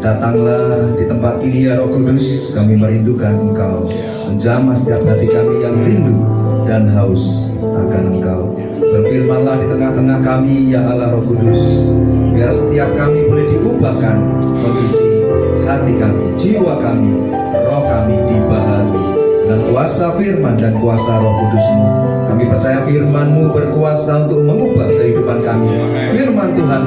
Datanglah di tempat ini ya Roh Kudus, kami merindukan Engkau. Menjamah setiap hati kami yang rindu dan haus akan Engkau. Berfirmanlah di tengah-tengah kami ya Allah Roh Kudus, biar setiap kami boleh diubahkan kondisi hati kami, jiwa kami, roh kami dibaharui dengan kuasa firman dan kuasa Roh Kudus-Mu. Kami percaya firman-Mu berkuasa untuk mengubah kehidupan kami. Firman Tuhan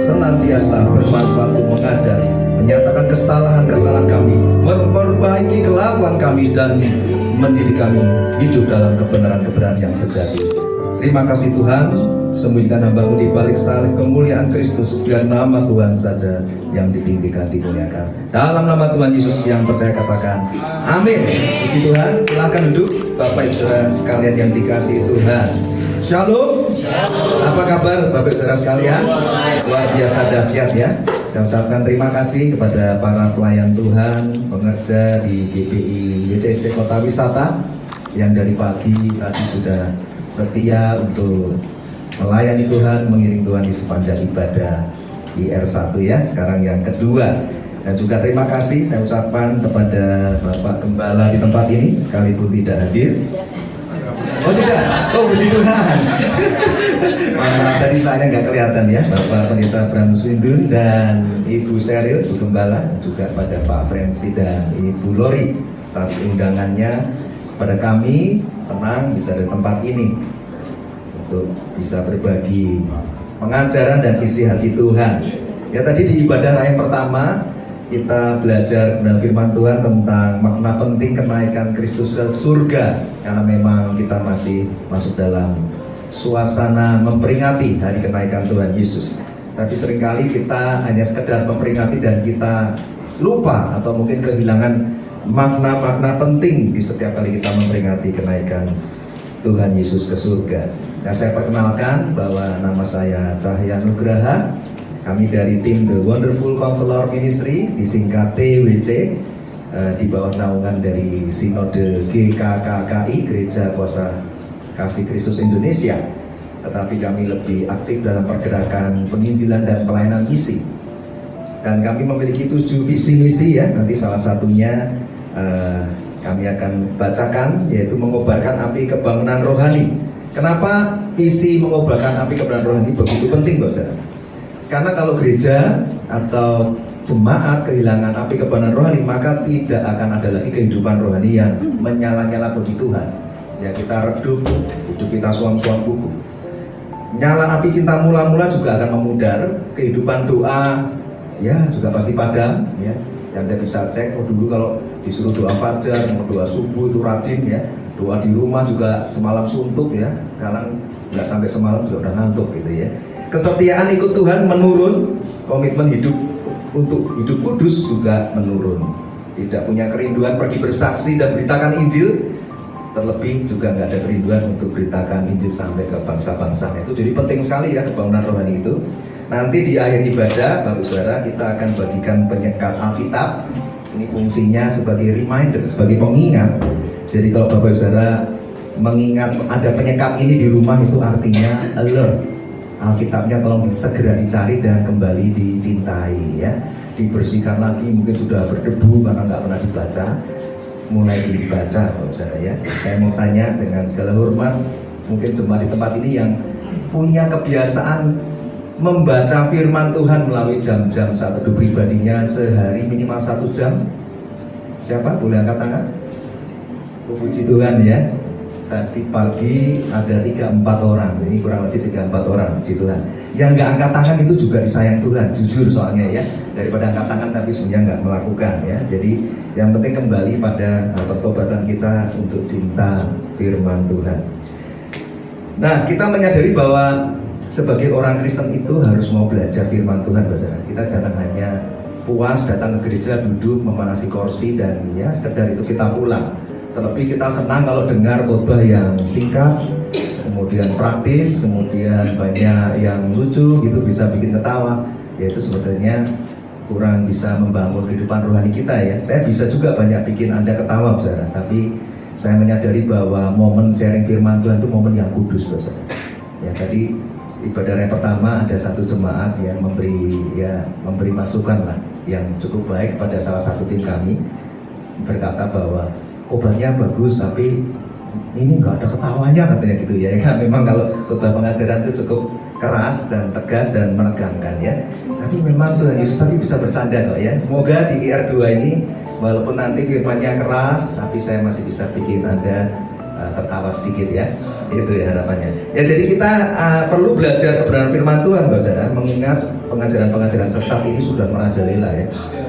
senantiasa bermanfaat untuk mengajar, menyatakan kesalahan-kesalahan kami, memperbaiki kelakuan kami, dan mendidik kami hidup dalam kebenaran-kebenaran yang sejati. Terima kasih Tuhan, sembunyikan hamba-Mu di balik salib kemuliaan Kristus, biar nama Tuhan saja yang ditinggikan, dimuliakan. Dalam nama Tuhan Yesus yang percaya katakan amin. Puji Tuhan, silakan duduk Bapak Ibu Saudara sekalian yang dikasihi Tuhan. Shalom. Apa kabar Bapak Ibu Saudara sekalian? Luar biasa dahsyat ya. Saya ucapkan terima kasih kepada para pelayan Tuhan, pengerja di GPI WTC Kota Wisata yang dari pagi tadi sudah setia untuk melayani Tuhan, mengiring Tuhan di sepanjang ibadah di R1 ya, sekarang yang kedua. Dan juga terima kasih saya ucapkan kepada Bapak Gembala di tempat ini, sekalipun tidak hadir. Oh sudah, oh puji Tuhan. Maaf tadi saya nggak kelihatan ya, Bapak Pendeta Bram Swindun dan Ibu Seril, Bu Gembala, juga pada Pak Frenzy dan Ibu Lori atas undangannya. Pada kami senang bisa di tempat ini untuk bisa berbagi pengajaran dan isi hati Tuhan. Ya tadi di ibadah yang pertama kita belajar kebenaran firman Tuhan tentang makna penting kenaikan Kristus ke surga, karena memang kita masih masuk dalam suasana memperingati hari kenaikan Tuhan Yesus. Tapi seringkali kita hanya sekedar memperingati dan kita lupa atau mungkin kehilangan makna-makna penting di setiap kali kita memperingati kenaikan Tuhan Yesus ke surga. Nah, saya perkenalkan bahwa nama saya Cahya Nugraha. Kami dari tim The Wonderful Counselor Ministry, disingkat TWC, di bawah naungan dari Sinode GKKKI, Gereja Kuasa Kasih Kristus Indonesia. Tetapi kami lebih aktif dalam pergerakan penginjilan dan pelayanan misi. Dan kami memiliki 7 visi misi ya. Nanti salah satunya kami akan bacakan, yaitu mengobarkan api kebangunan rohani. Kenapa visi mengobarkan api kebangunan rohani begitu penting, Bapak Saudara? Karena kalau gereja atau jemaat kehilangan api kebangunan rohani, maka tidak akan ada lagi kehidupan rohani yang menyala-nyala bagi Tuhan. Ya, kita redup, hidup kita suam-suam buku. Nyala api cinta mula-mula juga akan memudar. Kehidupan doa ya juga pasti padam ya. Yang Anda bisa cek, oh dulu kalau disuruh doa fajar, mau doa subuh itu rajin ya. Doa di rumah juga semalam suntuk ya. Sekarang nggak sampai semalam juga udah ngantuk gitu ya. Kesetiaan ikut Tuhan menurun, komitmen hidup untuk hidup kudus juga menurun. Tidak punya kerinduan pergi bersaksi dan beritakan Injil, terlebih juga nggak ada kerinduan untuk beritakan Injil sampai ke bangsa-bangsa. Itu jadi penting sekali ya kebangunan rohani itu. Nanti di akhir ibadah, Bapak Saudara, kita akan bagikan penyekat Alkitab. Ini fungsinya sebagai reminder, sebagai pengingat. Jadi kalau Bapak Saudara mengingat ada penyekat ini di rumah, itu artinya alert. Alkitabnya tolong segera dicari dan kembali dicintai ya. Dibersihkan lagi, mungkin sudah berdebu karena nggak pernah dibaca. Mulai dibaca Bapak Saudara ya. Saya mau tanya dengan segala hormat, mungkin jemaat di tempat ini yang punya kebiasaan membaca firman Tuhan melalui jam-jam saat teduh pribadinya sehari minimal 1 jam. Siapa? Boleh angkat tangan? Puji Tuhan ya. Tadi pagi ada 3-4 orang. Ini kurang lebih 3-4 orang, puji Tuhan. Yang nggak angkat tangan itu juga disayang Tuhan, jujur soalnya ya. Daripada angkat tangan tapi sebenarnya nggak melakukan ya. Jadi yang penting kembali pada pertobatan kita untuk cinta firman Tuhan. Nah, kita menyadari bahwa sebagai orang Kristen itu harus mau belajar firman Tuhan, Bapak. Kita jangan hanya puas datang ke gereja, duduk, memanasi kursi dan ya sekedar itu kita pulang. Terlebih kita senang kalau dengar khotbah yang singkat, kemudian praktis, kemudian banyak yang lucu gitu, bisa bikin ketawa. Yaitu sebetulnya kurang bisa membangun kehidupan rohani kita ya. Saya bisa juga banyak bikin Anda ketawa, Bapak. Tapi saya menyadari bahwa momen sharing firman Tuhan itu momen yang kudus, Bapak. Ya tadi ibadah yang pertama ada satu jemaat yang memberi masukan lah yang cukup baik kepada salah satu tim kami, berkata bahwa khotbahnya bagus tapi ini nggak ada ketawanya katanya gitu ya. Kan memang kalau khotbah pengajaran itu cukup keras dan tegas dan menegangkan ya. Tapi memang Tuhan Yesus tapi bisa bercanda kok ya. Semoga di IR2 ini walaupun nanti firmannya keras, tapi saya masih bisa bikin Anda tertawa sedikit ya. Itu ya harapannya. Ya jadi kita perlu belajar kebenaran firman Tuhan, Bapak Saudara, mengingat pengajaran-pengajaran sesat ini sudah merajalela ya.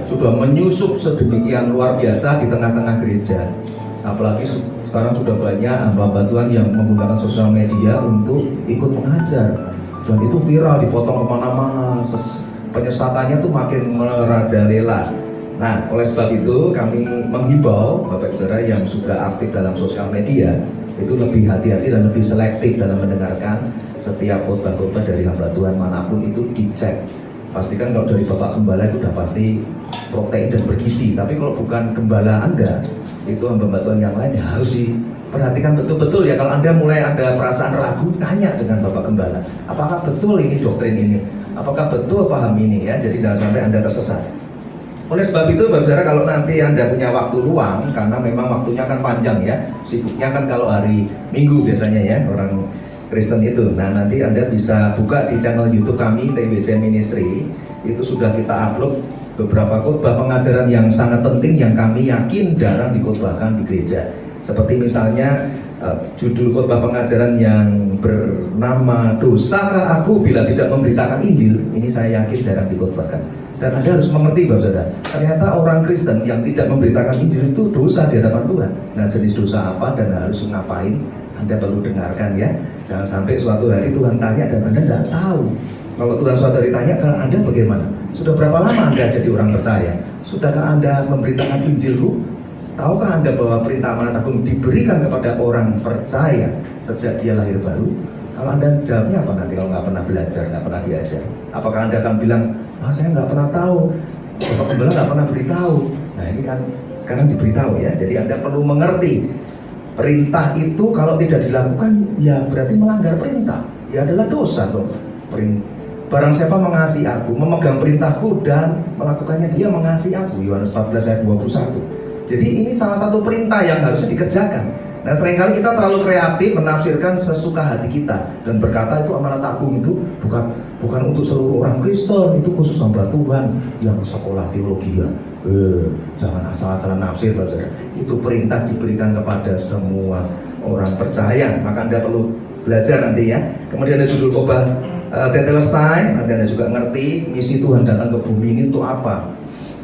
Sudah menyusup sedemikian luar biasa di tengah-tengah gereja. Apalagi sekarang sudah banyak hamba-hamba Tuhan yang menggunakan sosial media untuk ikut mengajar. Dan itu viral, dipotong kemana-mana. Penyesatannya tuh makin merajalela. Nah, oleh sebab itu kami menghimbau Bapak Saudara yang sudah aktif dalam sosial media itu lebih hati-hati dan lebih selektif dalam mendengarkan setiap khotbah-khotbah dari hamba Tuhan manapun itu dicek. Pastikan kalau dari Bapak Gembala itu sudah pasti protein dan bergizi. Tapi kalau bukan Gembala Anda, itu hamba Tuhan yang lain ya harus diperhatikan betul-betul ya. Kalau Anda mulai ada perasaan ragu, tanya dengan Bapak Gembala, apakah betul ini doktrin ini? Apakah betul paham ini ya? Jadi jangan sampai Anda tersesat. Oleh sebab itu Bapak Saudara, kalau nanti Anda punya waktu luang, karena memang waktunya kan panjang ya, sibuknya kan kalau hari Minggu biasanya ya orang Kristen itu. Nah nanti Anda bisa buka di channel YouTube kami TBC Ministry, itu sudah kita upload beberapa khotbah pengajaran yang sangat penting yang kami yakin jarang dikhotbahkan di gereja. Seperti misalnya judul khotbah pengajaran yang bernama Dosakah Aku Bila Tidak Memberitakan Injil, ini saya yakin jarang dikhotbahkan. Dan Anda harus mengerti Bapak Saudara, ternyata orang Kristen yang tidak memberitakan Injil itu dosa di hadapan Tuhan. Nah jenis dosa apa dan harus ngapain, Anda perlu dengarkan ya. Jangan sampai suatu hari Tuhan tanya dan Anda tidak tahu. Kalau Tuhan suatu hari tanya, kalau Anda bagaimana? Sudah berapa lama Anda jadi orang percaya? Sudahkah Anda memberitakan Injilku? Tahukah Anda bahwa perintah amanat agung diberikan kepada orang percaya sejak dia lahir baru? Kalau Anda jawabnya apa nanti kalau nggak pernah belajar, nggak pernah diajar? Apakah Anda akan bilang, saya nggak pernah tahu, Bapak Gembala nggak pernah beritahu? Nah ini kan sekarang diberitahu ya. Jadi Anda perlu mengerti perintah itu kalau tidak dilakukan ya berarti melanggar perintah. Ya adalah dosa dong. Barang siapa mengasihi aku, memegang perintahku dan melakukannya, dia mengasihi aku. Yohanes 14 ayat 21. Jadi ini salah satu perintah yang harusnya dikerjakan. Nah seringkali kita terlalu kreatif menafsirkan sesuka hati kita dan berkata itu amanat agung itu bukan untuk seluruh orang Kristen, itu khusus hamba Tuhan yang sekolah teologi ya. Jangan asal-asalan nafsir saudara. Itu perintah diberikan kepada semua orang percaya. Maka Anda perlu belajar nanti ya. Kemudian ada judul khotbah Tetelestai, nanti Anda juga ngerti misi Tuhan datang ke bumi ini untuk apa.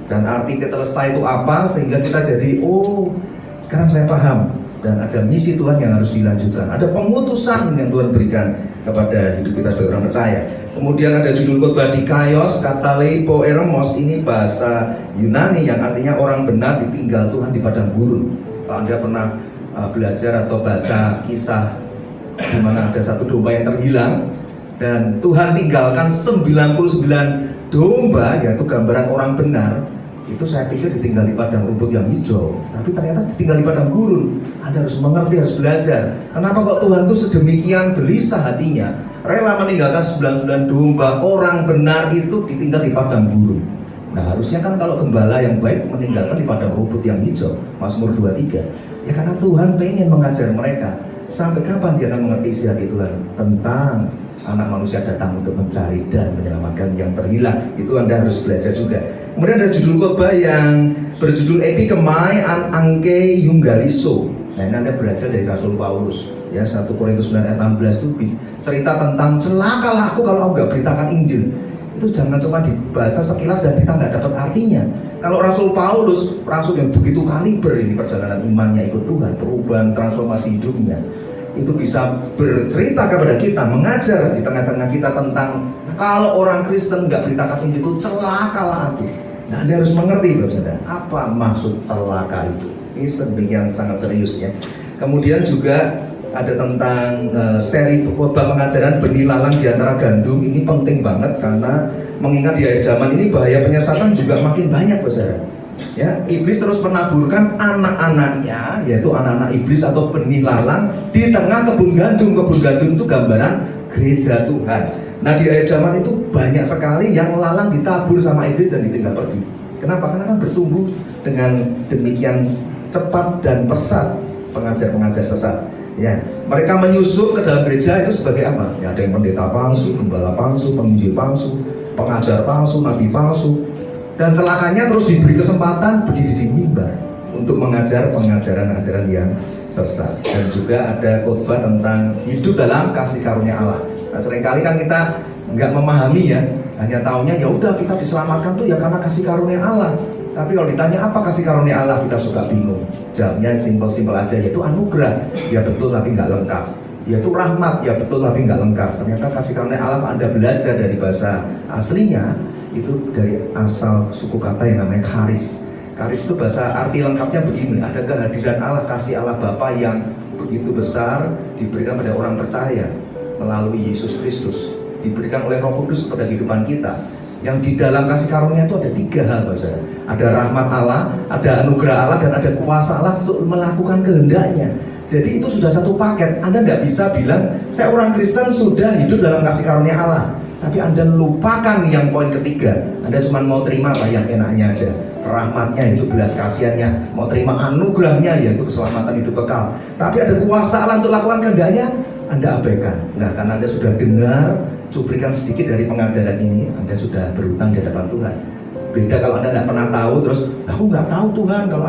Dan arti Tetelestai itu apa sehingga kita jadi sekarang saya paham. Dan ada misi Tuhan yang harus dilanjutkan. Ada pengutusan yang Tuhan berikan kepada hidup kita sebagai orang percaya. Kemudian ada judul khotbah Dikaios Katalepo Eremos, ini bahasa Yunani yang artinya orang benar ditinggal Tuhan di padang gurun. Kalau Anda pernah belajar atau baca kisah di mana ada satu domba yang terhilang dan Tuhan tinggalkan 99 domba, yaitu gambaran orang benar. Itu saya pikir ditinggal di padang rumput yang hijau, tapi ternyata ditinggal di padang gurun. Anda harus mengerti, harus belajar. Kenapa kok Tuhan itu sedemikian gelisah hatinya, rela meninggalkan 99 domba orang benar itu ditinggal di padang gurun. Nah harusnya kan kalau gembala yang baik meninggalkan di padang rumput yang hijau, Mazmur 23. Ya karena Tuhan pengen mengajar mereka. Sampai kapan dia akan mengerti isi hati Tuhan tentang anak manusia datang untuk mencari dan menyelamatkan yang terhilang. Itu Anda harus belajar juga. Kemudian ada judul khotbah yang berjudul Epikemai an Angke Yunggaliso. Nah ini Anda belajar dari Rasul Paulus ya, 1 Korintus 9 ayat 16 itu cerita tentang celakalah aku kalau nggak beritakan Injil. Itu jangan cuma dibaca sekilas dan kita nggak dapat artinya. Kalau Rasul Paulus, rasul yang begitu kaliber ini perjalanan imannya ikut Tuhan, perubahan transformasi hidupnya, itu bisa bercerita kepada kita, mengajar di tengah-tengah kita tentang kalau orang Kristen nggak beritakan Injil itu celakalah aku. Nah Anda harus mengerti Bapak Saudara, apa maksud celaka itu. Ini sedemikian sangat serius ya. Kemudian juga ada tentang seri khotbah pengajaran benih lalang di antara gandum. Ini penting banget karena mengingat di akhir zaman ini bahaya penyesatan juga makin banyak Bapak Saudara. Ya, iblis terus menaburkan anak-anaknya, yaitu anak-anak iblis atau benih lalang di tengah kebun gandum. Kebun gandum itu gambaran gereja Tuhan. Nah di akhir zaman itu banyak sekali yang lalang ditabur sama iblis dan ditinggal pergi. Kenapa? Karena kan bertumbuh dengan demikian cepat dan pesat pengajar-pengajar sesat. Ya, mereka menyusup ke dalam gereja itu sebagai apa? Ya, ada yang pendeta palsu, gembala palsu, penginjil palsu, pengajar palsu, nabi palsu. Dan celakanya terus diberi kesempatan berdiri di mimbar untuk mengajar pengajaran-ajaran yang sesat. Dan juga ada khotbah tentang hidup dalam kasih karunia Allah. Nah, seringkali kan kita nggak memahami ya, hanya taunya ya udah kita diselamatkan tuh ya karena kasih karunia Allah. Tapi kalau ditanya apa kasih karunia Allah, kita suka bingung. Jawabnya simpel-simpel aja, yaitu anugerah. Ya betul tapi nggak lengkap. Yaitu rahmat, ya betul tapi nggak lengkap. Ternyata kasih karunia Allah, Anda belajar dari bahasa aslinya, itu dari asal suku kata yang namanya charis. Charis itu bahasa arti lengkapnya begini, ada kehadiran Allah, kasih Allah Bapa yang begitu besar diberikan pada orang percaya melalui Yesus Kristus, diberikan oleh Roh Kudus pada kehidupan kita. Yang di dalam kasih karunia itu ada 3 hal, saudara. Ada rahmat Allah, ada anugerah Allah, dan ada kuasa Allah untuk melakukan kehendaknya. Jadi itu sudah satu paket. Anda tidak bisa bilang saya orang Kristen sudah hidup dalam kasih karunia Allah, tapi Anda lupakan yang poin ketiga. Anda cuma mau terima apa yang enaknya aja, rahmatnya yaitu belas kasihannya, mau terima anugerahnya yaitu keselamatan hidup kekal. Tapi ada kuasa Allah untuk lakukan kehendaknya, Anda abaikan. Nah, karena Anda sudah dengar cuplikan sedikit dari pengajaran ini, Anda sudah berhutang di hadapan Tuhan. Beda kalau Anda tidak pernah tahu, terus aku nggak tahu Tuhan kalau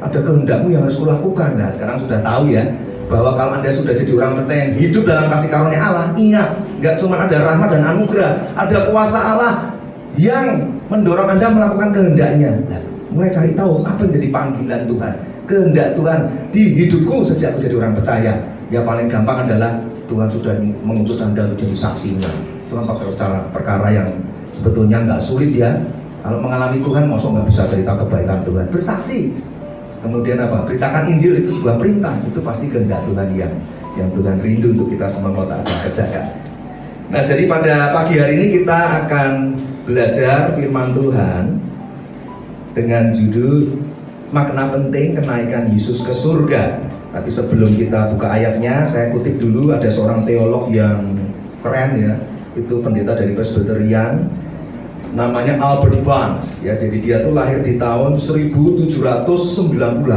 ada kehendakmu yang harus kulakukan. Nah, sekarang sudah tahu ya, bahwa kalau Anda sudah jadi orang percaya yang hidup dalam kasih karunia Allah, ingat, nggak cuma ada rahmat dan anugerah, ada kuasa Allah yang mendorong Anda melakukan kehendaknya. Nah, mulai cari tahu apa yang jadi panggilan Tuhan, kehendak Tuhan di hidupku sejak menjadi orang percaya. Yang paling gampang adalah Tuhan sudah mengutus Anda untuk jadi saksinya. Tuhan pakai perkara yang sebetulnya nggak sulit ya. Kalau mengalami Tuhan, masa nggak bisa cerita kebaikan Tuhan? Bersaksi. Kemudian apa? Beritakan Injil, itu sebuah perintah. Itu pasti kehendak Tuhan yang Tuhan rindu untuk kita semua mau taat dan kerjakan. Nah, jadi pada pagi hari ini kita akan belajar firman Tuhan dengan judul makna penting kenaikan Yesus ke surga. Tapi sebelum kita buka ayatnya, saya kutip dulu, ada seorang teolog yang keren ya, itu pendeta dari Presbyterian, namanya Albert Barnes ya. Jadi dia tuh lahir di tahun 1798.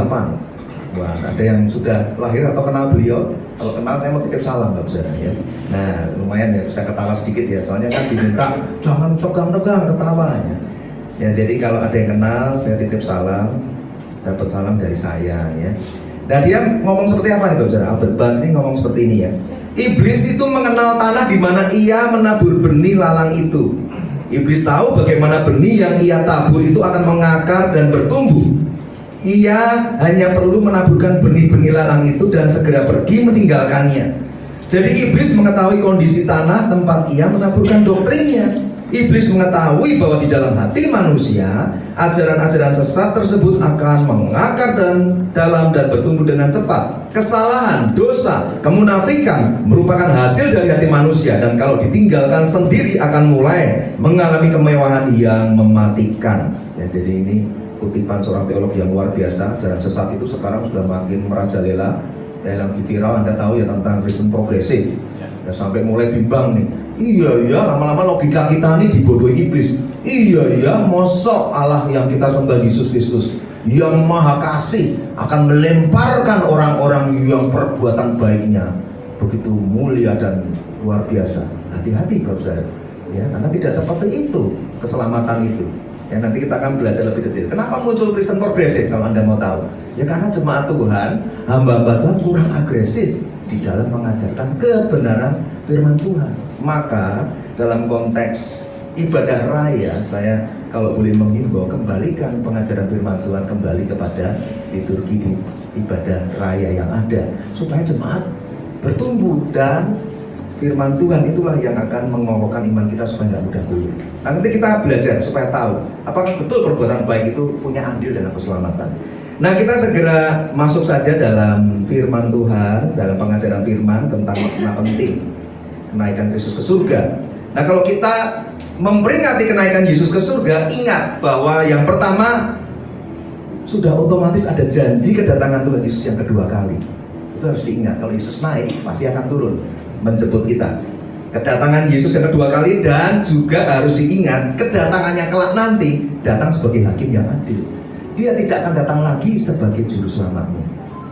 Wah, ada yang sudah lahir atau kenal beliau? Kalau kenal saya mau titip salam Bapak Saudara ya. Nah, lumayan ya, bisa ketawa sedikit ya, soalnya kan diminta jangan tegang-tegang ketawa ya. Ya, jadi kalau ada yang kenal, saya titip salam, dapat salam dari saya ya. Nah, dia ngomong seperti apa nih Bapak Saudara? Albert Barnes ini ngomong seperti ini ya. Iblis itu mengenal tanah di mana ia menabur benih lalang itu. Iblis tahu bagaimana benih yang ia tabur itu akan mengakar dan bertumbuh. Ia hanya perlu menaburkan benih-benih lalang itu dan segera pergi meninggalkannya. Jadi iblis mengetahui kondisi tanah tempat ia menaburkan doktrinnya. Iblis mengetahui bahwa di dalam hati manusia ajaran-ajaran sesat tersebut akan mengakar dan dalam dan bertumbuh dengan cepat. Kesalahan, dosa, kemunafikan merupakan hasil dari hati manusia, dan kalau ditinggalkan sendiri akan mulai mengalami kemewahan yang mematikan. Ya, jadi ini kutipan seorang teolog yang luar biasa. Ajaran sesat itu sekarang sudah makin merajalela. Dan lagi viral, Anda tahu ya, tentang Kristen progresif. Ya, sampai mulai bimbang nih. Iya, lama-lama logika kita ini dibodohi iblis. Iya, mosok Allah yang kita sembah Yesus Kristus yang maha kasih akan melemparkan orang-orang yang perbuatan baiknya begitu mulia dan luar biasa. Hati-hati Bapak Saudara ya, karena tidak seperti itu keselamatan itu. Ya, nanti kita akan belajar lebih detail. Kenapa muncul Kristen progresif kalau Anda mau tahu? Ya karena jemaat Tuhan, hamba-hamba Tuhan kurang agresif di dalam mengajarkan kebenaran firman Tuhan. Maka dalam konteks ibadah raya, saya kalau boleh menghimbau, kembalikan pengajaran firman Tuhan kembali kepada liturgi di ibadah raya yang ada, supaya jemaat bertumbuh, dan firman Tuhan itulah yang akan mengokohkan iman kita supaya nggak mudah goyah. Nah, nanti kita belajar supaya tahu apakah betul perbuatan baik itu punya andil dalam keselamatan. Nah, kita segera masuk saja dalam firman Tuhan, dalam pengajaran firman tentang makna penting kenaikan Yesus ke surga. Nah, kalau kita memperingati kenaikan Yesus ke surga, ingat bahwa yang pertama sudah otomatis ada janji kedatangan Tuhan Yesus yang kedua kali. Itu harus diingat, kalau Yesus naik pasti akan turun menjemput kita. Kedatangan Yesus yang kedua kali, dan juga harus diingat kedatangannya kelak nanti datang sebagai hakim yang adil. Dia tidak akan datang lagi sebagai juru selamatmu,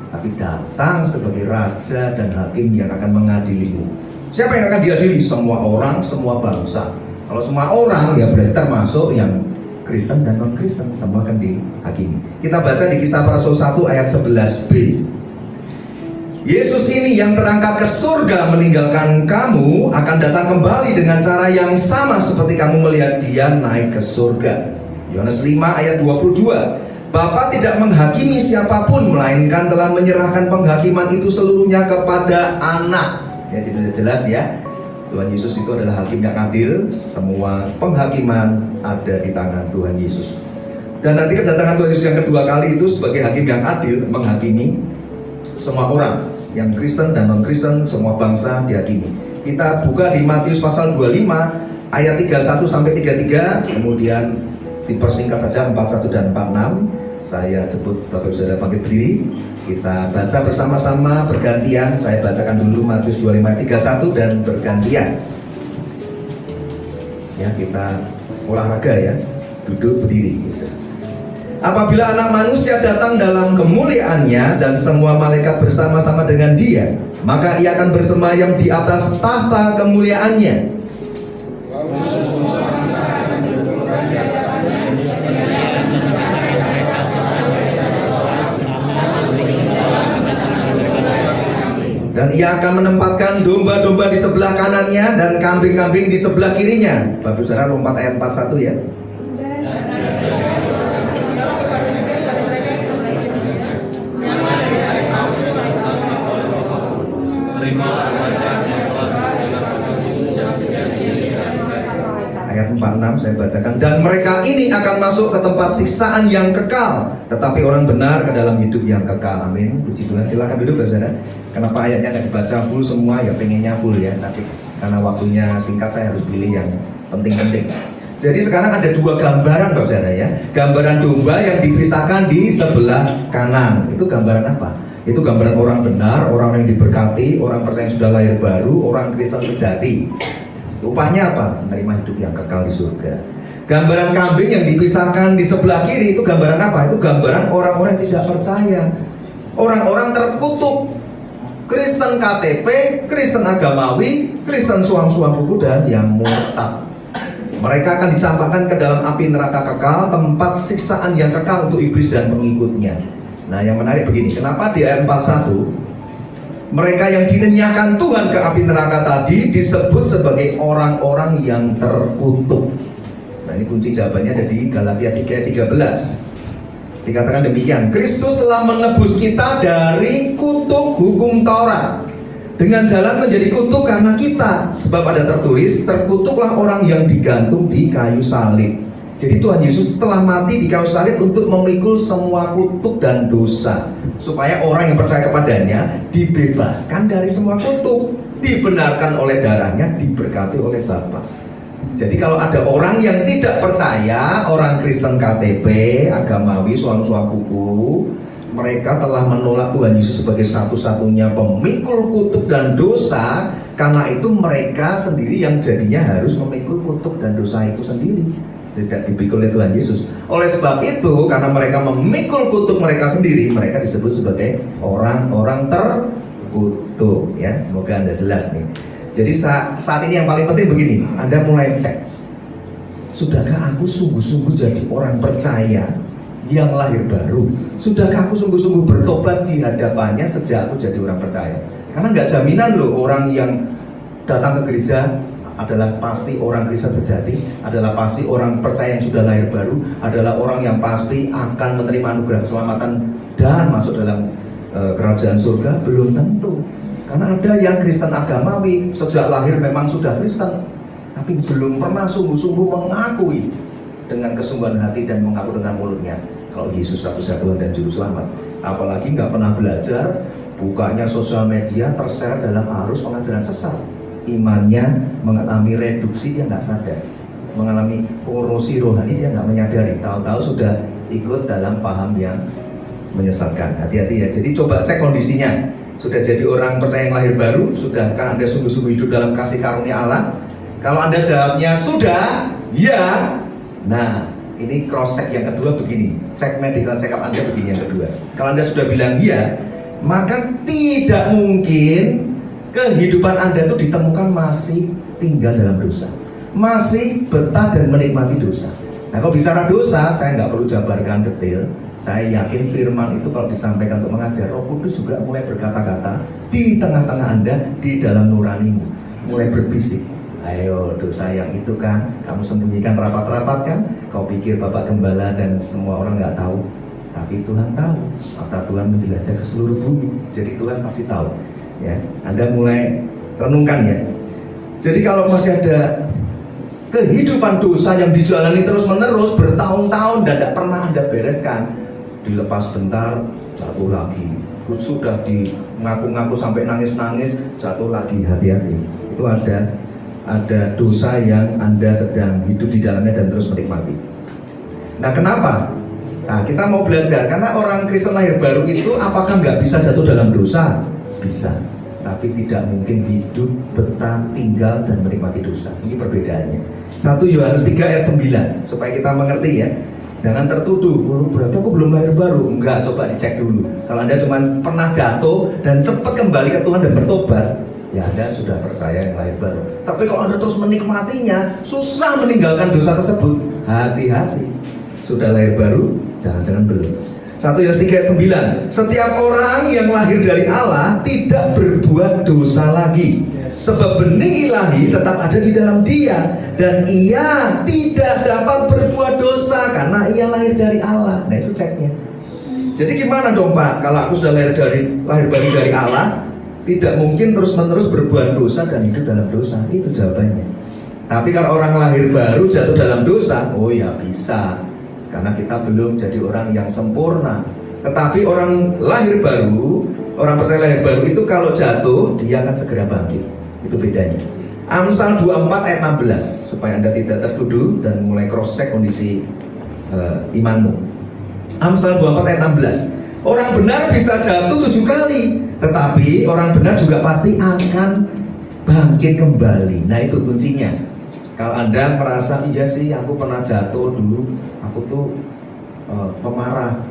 tapi datang sebagai raja dan hakim yang akan mengadilimu. Siapa yang akan diadili? Semua orang, semua bangsa. Kalau semua orang, ya berarti termasuk yang Kristen dan non-Kristen, semua akan dihakimi. Kita baca di Kisah Para Rasul 1 ayat 11b. Yesus ini yang terangkat ke surga meninggalkan kamu akan datang kembali dengan cara yang sama seperti kamu melihat dia naik ke surga. Yohanes 5 ayat 22. Bapa tidak menghakimi siapapun, melainkan telah menyerahkan penghakiman itu seluruhnya kepada anak. Ya, jadi jelas ya, Tuhan Yesus itu adalah hakim yang adil. Semua penghakiman ada di tangan Tuhan Yesus. Dan nanti kedatangan Tuhan Yesus yang kedua kali itu sebagai hakim yang adil, menghakimi semua orang, yang Kristen dan non-Kristen, semua bangsa dihakimi. Kita buka di Matius pasal 25 ayat 31 sampai 33, kemudian dipersingkat saja 41 dan 46. Saya sebut Bapak Saudara bangkit berdiri. Kita baca bersama-sama bergantian. Saya bacakan dulu Matius 25 ayat 31 dan bergantian. Ya, kita olahraga ya. Duduk berdiri gitu. Apabila Anak Manusia datang dalam kemuliaannya dan semua malaikat bersama-sama dengan dia, maka ia akan bersemayam di atas tahta kemuliaannya. Dan ia akan menempatkan domba-domba di sebelah kanannya dan kambing-kambing di sebelah kirinya. Bapak Saudara lompat ayat 41 ya. Ayat 46 saya bacakan. Dan mereka ini akan masuk ke tempat siksaan yang kekal, tetapi orang benar ke dalam hidup yang kekal. Amin. Puji Tuhan. Silakan duduk Bapak Saudara. Kenapa ayatnya nggak dibaca full semua? Ya pengennya full ya, tapi karena waktunya singkat saya harus pilih yang penting-penting. Jadi sekarang ada dua gambaran Bapak Saudara ya. Gambaran domba yang dipisahkan di sebelah kanan. Itu gambaran apa? Itu gambaran orang benar, orang yang diberkati, orang percaya yang sudah lahir baru, orang Kristen sejati. Upahnya apa? Menerima hidup yang kekal di surga. Gambaran kambing yang dipisahkan di sebelah kiri itu gambaran apa? Itu gambaran orang-orang yang tidak percaya, orang-orang terkutuk. Kristen KTP, Kristen agamawi, Kristen suam-suam buku, dan yang murtad. Mereka akan dicampakkan ke dalam api neraka kekal, tempat siksaan yang kekal untuk iblis dan pengikutnya. Nah, yang menarik begini, kenapa di ayat 41 mereka yang dilenyapkan Tuhan ke api neraka tadi disebut sebagai orang-orang yang terkutuk? Nah, ini kunci jawabannya ada di Galatia 3:13. Dikatakan demikian, Kristus telah menebus kita dari kutuk hukum Taurat dengan jalan menjadi kutuk karena kita. Sebab ada tertulis, terkutuklah orang yang digantung di kayu salib. Jadi Tuhan Yesus telah mati di kayu salib untuk memikul semua kutuk dan dosa, supaya orang yang percaya kepadanya dibebaskan dari semua kutuk, dibenarkan oleh darahnya, diberkati oleh Bapa. Jadi kalau ada orang yang tidak percaya, orang Kristen KTP, agamawi, suam-suam buku, mereka telah menolak Tuhan Yesus sebagai satu-satunya pemikul kutuk dan dosa. Karena itu mereka sendiri yang jadinya harus memikul kutuk dan dosa itu sendiri, tidak dipikul oleh Tuhan Yesus. Oleh sebab itu, karena mereka memikul kutuk mereka sendiri, mereka disebut sebagai orang-orang terkutuk. Ya, semoga Anda jelas nih. Jadi saat ini yang paling penting begini, Anda mulai cek, sudahkah aku sungguh-sungguh jadi orang percaya yang lahir baru? Sudahkah aku sungguh-sungguh bertobat di hadapannya sejak aku jadi orang percaya? Karena nggak jaminan loh orang yang datang ke gereja adalah pasti orang Kristen sejati, adalah pasti orang percaya yang sudah lahir baru, adalah orang yang pasti akan menerima anugerah keselamatan dan masuk dalam kerajaan surga. Belum tentu. Karena ada yang Kristen agamawi, sejak lahir memang sudah Kristen, tapi belum pernah sungguh-sungguh mengakui dengan kesungguhan hati dan mengaku dengan mulutnya kalau Yesus satu-satunya dan juru selamat. Apalagi nggak pernah belajar, bukanya sosial media, terseret dalam arus pengajaran sesat. Imannya mengalami reduksi, dia nggak sadar, mengalami korosi rohani, dia nggak menyadari, tahu-tahu sudah ikut dalam paham yang menyesatkan. Hati-hati ya. Jadi coba cek kondisinya. Sudah jadi orang percaya yang lahir baru? Sudahkah Anda sungguh-sungguh hidup dalam kasih karunia Allah? Kalau Anda jawabnya sudah, ya. Nah, ini cross check yang kedua begini. Cek medical check up Anda begini yang kedua. Kalau Anda sudah bilang iya, maka tidak mungkin kehidupan Anda itu ditemukan masih tinggal dalam dosa, masih betah dan menikmati dosa. Nah, kalau bicara dosa, saya nggak perlu jabarkan detail. Saya yakin firman itu kalau disampaikan untuk mengajar, Roh Kudus juga mulai berkata-kata di tengah-tengah Anda, di dalam nuranimu, mulai berbisik. Ayo, dosa yang itu kan kamu sembunyikan rapat-rapat kan? Kau pikir Bapak Gembala dan semua orang nggak tahu, tapi Tuhan tahu. Mata Tuhan menjelajah ke seluruh bumi, jadi Tuhan pasti tahu. Ya, Anda mulai renungkan ya. Jadi kalau masih ada kehidupan dosa yang dijalani terus-menerus bertahun-tahun dan tidak pernah Anda bereskan, dilepas bentar jatuh lagi, sudah di ngaku-ngaku sampai nangis-nangis jatuh lagi. Hati-hati, itu ada dosa yang Anda sedang hidup di dalamnya dan terus menikmati. Nah, kenapa? Nah, kita mau belajar karena orang Kristen lahir baru itu apakah nggak bisa jatuh dalam dosa? Bisa, tapi tidak mungkin hidup betah tinggal dan menikmati dosa. Ini perbedaannya. 1 Yohanes 3 ayat 9 supaya kita mengerti ya. Jangan tertuduh, berarti aku belum lahir baru. Enggak, coba dicek dulu. Kalau Anda cuma pernah jatuh dan cepat kembali ke Tuhan dan bertobat, ya Anda sudah percaya yang lahir baru. Tapi kalau Anda terus menikmatinya, susah meninggalkan dosa tersebut, hati-hati. Sudah lahir baru, jangan-jangan belum. 1 Yohanes 3 ayat 9. Setiap orang yang lahir dari Allah tidak berbuat dosa lagi, sebab benih ilahi tetap ada di dalam dia, dan ia tidak dapat berbuat dosa karena ia lahir dari Allah. Nah, itu ceknya. Jadi gimana dong Pak? Kalau aku sudah lahir baru dari Allah, tidak mungkin terus-menerus berbuat dosa dan hidup dalam dosa. Itu jawabannya. Tapi kalau orang lahir baru jatuh dalam dosa, oh ya bisa, karena kita belum jadi orang yang sempurna. Tetapi orang lahir baru, orang percaya lahir baru itu kalau jatuh, dia akan segera bangkit. Itu bedanya. Amsal 24 ayat 16 supaya Anda tidak tertuduh dan mulai cross check kondisi imanmu. Amsal 24 ayat 16. Orang benar bisa jatuh 7 kali, tetapi orang benar juga pasti akan bangkit kembali. Nah, itu kuncinya. Kalau Anda merasa iya sih aku pernah jatuh dulu, aku tuh pemarah.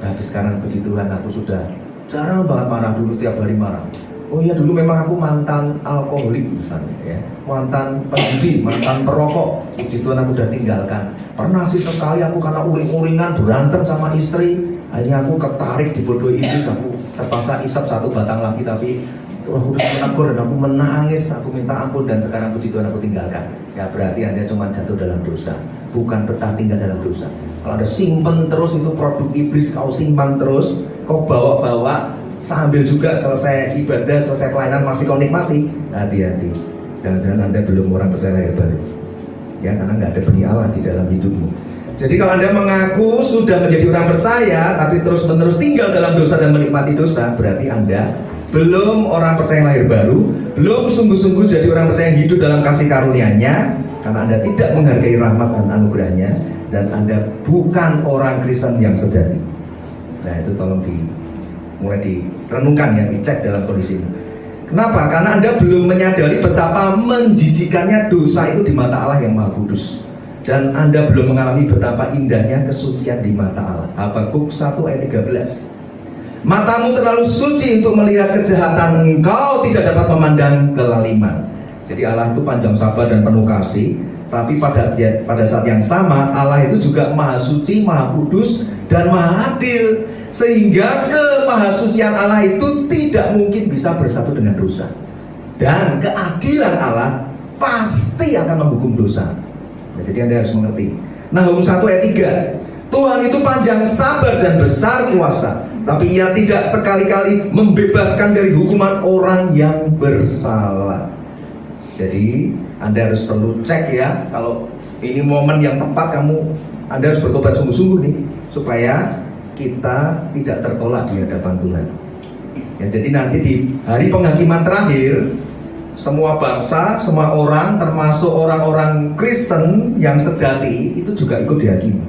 Tapi sekarang puji Tuhan aku sudah jarang banget marah. Dulu tiap hari marah. Oh iya, dulu memang aku mantan alkoholik misalnya ya, mantan penjudi, mantan perokok. Puji Tuhan aku udah tinggalkan. Pernah sih sekali aku karena uring-uringan berantem sama istri, akhirnya aku ketarik dibodohi iblis, aku terpaksa isap 1 batang lagi, tapi Roh Kudus menegur dan aku menangis, aku minta ampun, dan sekarang puji Tuhan aku tinggalkan. Ya berarti Anda cuma jatuh dalam dosa, bukan tetap tinggal dalam dosa. Kalau Anda simpen terus itu produk iblis, kau simpan terus, kau bawa-bawa sambil juga selesai ibadah, selesai pelayanan masih kau nikmati, hati-hati. Jangan-jangan Anda belum orang percaya lahir baru. Ya, karena nggak ada benih Allah di dalam hidupmu. Jadi kalau Anda mengaku sudah menjadi orang percaya, tapi terus-menerus tinggal dalam dosa dan menikmati dosa, berarti Anda belum orang percaya lahir baru, belum sungguh-sungguh jadi orang percaya yang hidup dalam kasih karunia-Nya, karena Anda tidak menghargai rahmat dan anugerah-Nya, dan Anda bukan orang Kristen yang sejati. Nah, itu tolong mulai direnungkan ya, dicek dalam kondisi ini. Kenapa? Karena Anda belum menyadari betapa menjijikannya dosa itu di mata Allah yang Maha Kudus, dan Anda belum mengalami betapa indahnya kesucian di mata Allah. Habakuk 1 ayat 13. Matamu terlalu suci untuk melihat kejahatan, engkau tidak dapat memandang kelaliman. Jadi Allah itu panjang sabar dan penuh kasih, tapi pada saat yang sama Allah itu juga Maha Suci, Maha Kudus, dan Maha Adil, sehingga kemahasucian Allah itu tidak mungkin bisa bersatu dengan dosa, dan keadilan Allah pasti akan menghukum dosa. Nah, jadi Anda harus mengerti. Nahum 1 ayat 3. Tuhan itu panjang sabar dan besar kuasa, tapi Ia tidak sekali-kali membebaskan dari hukuman orang yang bersalah. Jadi Anda harus perlu cek ya, kalau ini momen yang tepat Anda harus bertobat sungguh-sungguh nih, supaya kita tidak tertolak di hadapan Tuhan. Ya, jadi nanti di hari penghakiman terakhir, semua bangsa, semua orang, termasuk orang-orang Kristen yang sejati, itu juga ikut dihakimi.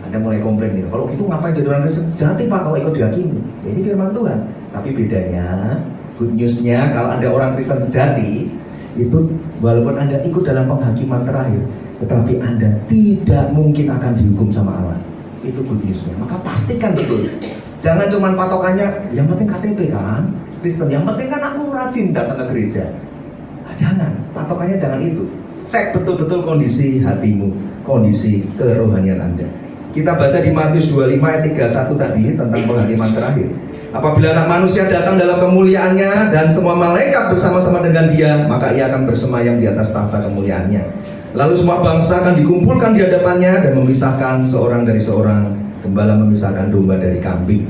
Anda mulai komplain nih, kalau gitu ngapain jadi orang Kristen sejati Pak kalau ikut dihakimi? Ya, ini firman Tuhan. Tapi bedanya, good news-nya kalau Anda orang Kristen sejati, itu walaupun Anda ikut dalam penghakiman terakhir, tetapi Anda tidak mungkin akan dihukum sama Allah. Itu good news-nya. Maka pastikan betul. Jangan cuma patokannya, yang penting KTP kan, Kristen, yang penting kan aku rajin datang ke gereja. Nah, jangan, patokannya jangan itu. Cek betul-betul kondisi hatimu, kondisi kerohanian Anda. Kita baca di Matius 25 ayat 31 tadi tentang penghakiman terakhir. Apabila Anak Manusia datang dalam kemuliaannya dan semua malaikat bersama-sama dengan dia, maka ia akan bersemayam di atas tahta kemuliaannya. Lalu semua bangsa akan dikumpulkan di hadapannya dan memisahkan seorang dari seorang, gembala memisahkan domba dari kambing.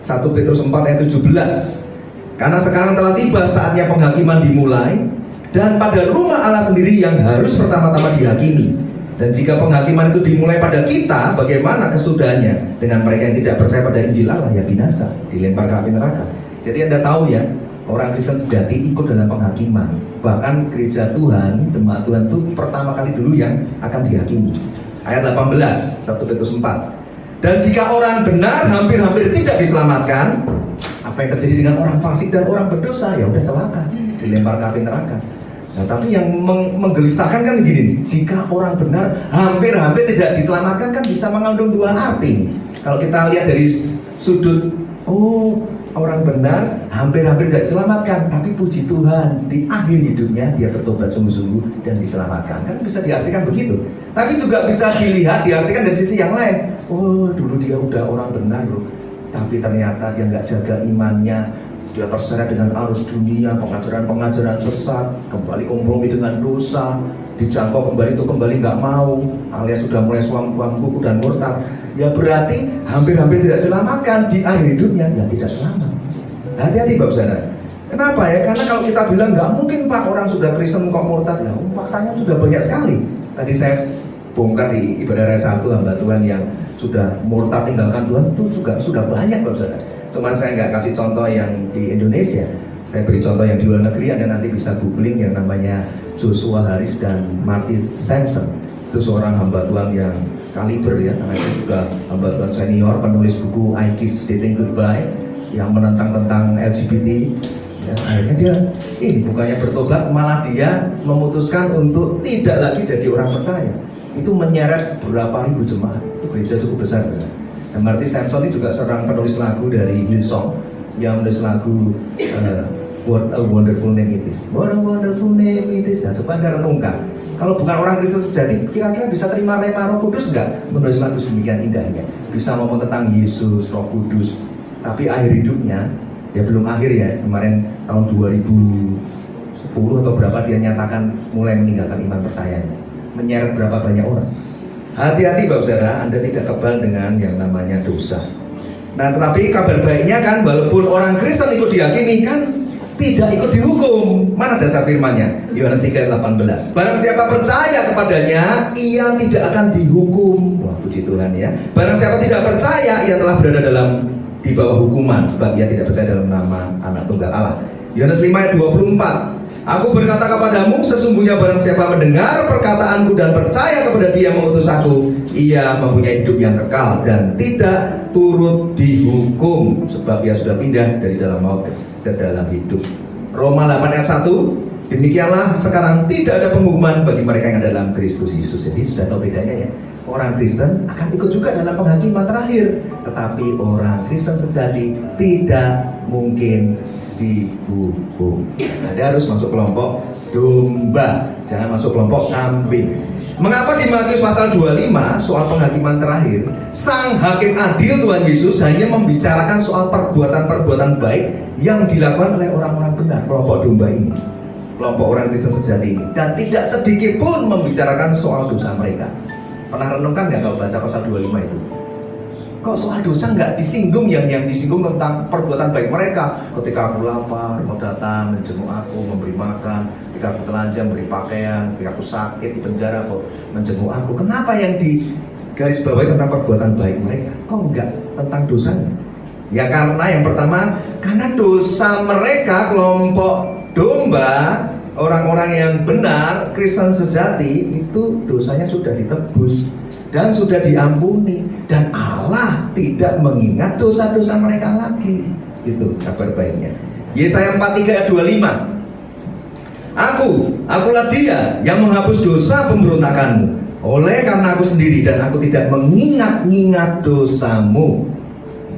1 Petrus 4 ayat 17. Karena sekarang telah tiba saatnya penghakiman dimulai, dan pada rumah Allah sendiri yang harus pertama-tama dihakimi. Dan jika penghakiman itu dimulai pada kita, bagaimana kesudahannya dengan mereka yang tidak percaya pada Injil Allah? Ya binasa, dilempar ke api neraka. Jadi Anda tahu ya, orang Kristen sejati ikut dalam penghakiman. Bahkan gereja Tuhan, jemaat Tuhan itu pertama kali dulu yang akan dihakimi. Ayat 18, 1 Petrus 4. Dan jika orang benar hampir-hampir tidak diselamatkan, apa yang terjadi dengan orang fasik dan orang berdosa? Ya udah celaka, dilempar ke api neraka. Nah, tapi yang menggelisahkan kan begini nih, jika orang benar hampir-hampir tidak diselamatkan kan bisa mengandung dua arti nih. Kalau kita lihat dari sudut, orang benar hampir-hampir tidak diselamatkan, tapi puji Tuhan di akhir hidupnya dia bertobat sungguh-sungguh dan diselamatkan. Kan bisa diartikan begitu. Tapi juga bisa dilihat, diartikan dari sisi yang lain. Dulu dia udah orang benar loh, tapi ternyata dia nggak jaga imannya. Dia terseret dengan arus dunia, pengajaran-pengajaran sesat, kembali kompromi dengan dosa, dijangkau kembali itu kembali nggak mau, alias sudah mulai suam-suam buku dan murtad. Ya berarti hampir-hampir tidak selamatkan di akhir hidupnya, ya tidak selamat. Hati-hati Bapak Saudara. Kenapa ya? Karena kalau kita bilang nggak mungkin Pak orang sudah Kristen kok murtad, ya faktanya sudah banyak sekali. Tadi saya bongkar di ibadah raya 1 hamba Tuhan yang sudah murtad tinggalkan Tuhan itu juga sudah banyak Bapak Saudara. Cuman saya nggak kasih contoh yang di Indonesia, saya beri contoh yang di luar negeri. Anda nanti bisa googling yang namanya Joshua Harris dan Marty Sampson. Itu seorang hamba Tuhan yang kaliber ya, karena itu sudah hamba Tuhan senior, penulis buku I Kiss Dating Goodbye yang menentang tentang LGBT. Ya, akhirnya dia bukannya bertobat, malah dia memutuskan untuk tidak lagi jadi orang percaya. Itu menyeret berapa ribu jemaat. Itu gereja cukup besar. Dan Marty Sampson ini juga seorang penulis lagu dari Hillsong yang menulis lagu What a Wonderful Name It Is. What a Wonderful Name It Is. Nah, coba Anda renungkan. Kalau bukan orang Kristen sejati, kira-kira bisa terima rema Roh Kudus nggak? Menulis lagu sedemikian indahnya. Bisa ngomong tentang Yesus, Roh Kudus. Tapi akhir hidupnya, ya belum akhir ya. Kemarin tahun 2010 atau berapa dia nyatakan mulai meninggalkan iman percayanya. Menyeret berapa banyak orang. Hati-hati Bapak Saudara, Anda tidak kebal dengan yang namanya dosa. Nah tetapi kabar baiknya kan, walaupun orang Kristen ikut dihakimi kan tidak ikut dihukum. Mana dasar firman-Nya? Yohanes 3 ayat 18. Barang siapa percaya kepadanya, ia tidak akan dihukum. Wah puji Tuhan ya. Barang siapa tidak percaya, ia telah berada di bawah hukuman, sebab ia tidak percaya dalam nama Anak Tunggal Allah. Yohanes 5 ayat 24. Aku berkata kepadamu, sesungguhnya barang siapa mendengar perkataanku dan percaya kepada Dia yang mengutus aku, ia mempunyai hidup yang kekal dan tidak turut dihukum, sebab ia sudah pindah dari dalam maut ke dalam hidup. Roma 8 ayat 1. Demikianlah sekarang tidak ada penghukuman bagi mereka yang ada dalam Kristus Yesus. Jadi sudah tahu bedanya ya. Orang Kristen akan ikut juga dalam penghakiman terakhir, tetapi orang Kristen sejati tidak mungkin dihukum. Anda harus masuk kelompok domba, jangan masuk kelompok kambing. Mengapa di Matius pasal 25 soal penghakiman terakhir, sang hakim adil Tuhan Yesus hanya membicarakan soal perbuatan-perbuatan baik yang dilakukan oleh orang-orang benar, kelompok domba ini, kelompok orang Kristen sejati ini, dan tidak sedikit pun membicarakan soal dosa mereka. Pernah renungkan nggak kalau baca pasal 25 itu? Kok soal dosa nggak disinggung, yang disinggung tentang perbuatan baik mereka? Ketika aku lapar, mau datang menjenguk aku, memberi makan. Ketika aku telanjang, beri pakaian. Ketika aku sakit di penjara, kok menjenguk aku. Kenapa yang di garis bawahi tentang perbuatan baik mereka? Kok nggak tentang dosanya? Ya karena yang pertama, karena dosa mereka, kelompok domba, orang-orang yang benar, Kristen sejati, itu dosanya sudah ditebus dan sudah diampuni, dan Allah tidak mengingat dosa-dosa mereka lagi. Itu kabar baiknya. Yesaya 43 ayat 25. Akulah dia yang menghapus dosa pemberontakanmu. Oleh karena aku sendiri dan aku tidak mengingat-ingat dosamu.